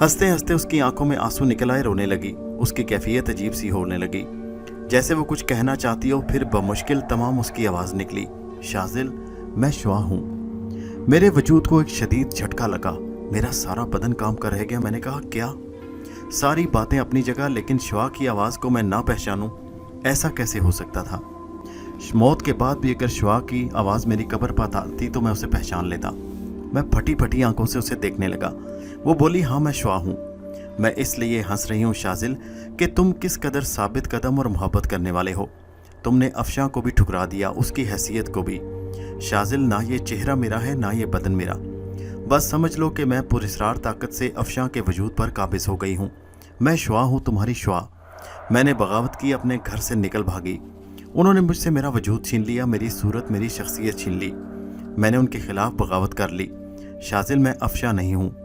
हंसते हंसते उसकी आंखों में आंसू निकल आए, रोने लगी। उसकी कैफियत अजीब सी होने लगी, जैसे वो कुछ कहना चाहती हो। फिर बमुश्किल तमाम उसकी आवाज़ निकली, शाजिल, मैं शुआ हूँ। मेरे वजूद को एक शदीद झटका लगा, मेरा सारा बदन काम कर रह गया। मैंने कहा, क्या? सारी बातें अपनी जगह, लेकिन शुआ की आवाज़ को मैं ना पहचानूं, ऐसा कैसे हो सकता था? मौत के बाद भी अगर शुआ की आवाज़ मेरी कब्र पर आती तो मैं उसे पहचान लेता। मैं फटी फटी आंखों से उसे देखने लगा। वो बोली, हाँ, मैं शुआ हूँ। मैं इसलिए हंस रही हूँ शाजिल कि तुम किस कदर साबित कदम और मोहब्बत करने वाले हो। तुमने अफशां को भी ठुकरा दिया, उसकी हैसियत को भी। शाजिल, ना ये चेहरा मेरा है, ना ये बदन मेरा। बस समझ लो कि मैं पुरस्रार ताकत से अफशां के वजूद पर काबिज हो गई हूँ। मैं शुआ हूँ, तुम्हारी शुआ। मैंने बगावत की, अपने घर से निकल भागी। उन्होंने मुझसे मेरा वजूद छीन लिया, मेरी सूरत, मेरी शख्सियत छीन ली। मैंने उनके खिलाफ बगावत कर ली। शाजिल, मैं अफशां नहीं हूँ।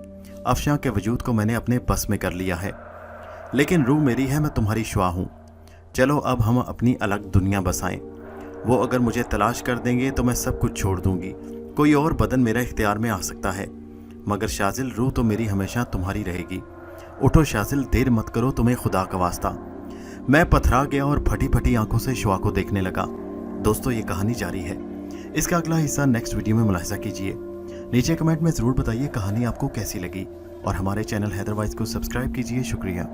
अफशां के वजूद को मैंने अपने बस में कर लिया है, लेकिन रूह मेरी है, मैं तुम्हारी शुआ हूँ। चलो अब हम अपनी अलग दुनिया बसाएं। वो अगर मुझे तलाश कर देंगे तो मैं सब कुछ छोड़ दूंगी। कोई और बदन मेरा इख्तियार में आ सकता है, मगर शाजिल, रूह तो मेरी हमेशा तुम्हारी रहेगी। उठो शाजिल, देर मत करो, तुम्हें खुदा का वास्ता। मैं पथरा गया और फटी फटी आंखों से शुआ को देखने लगा। दोस्तों, ये कहानी जारी है। इसका अगला हिस्सा नेक्स्ट वीडियो में मुलाहिजा कीजिए। नीचे कमेंट में ज़रूर बताइए कहानी आपको कैसी लगी, और हमारे चैनल हैदर वाइज को सब्सक्राइब कीजिए। शुक्रिया।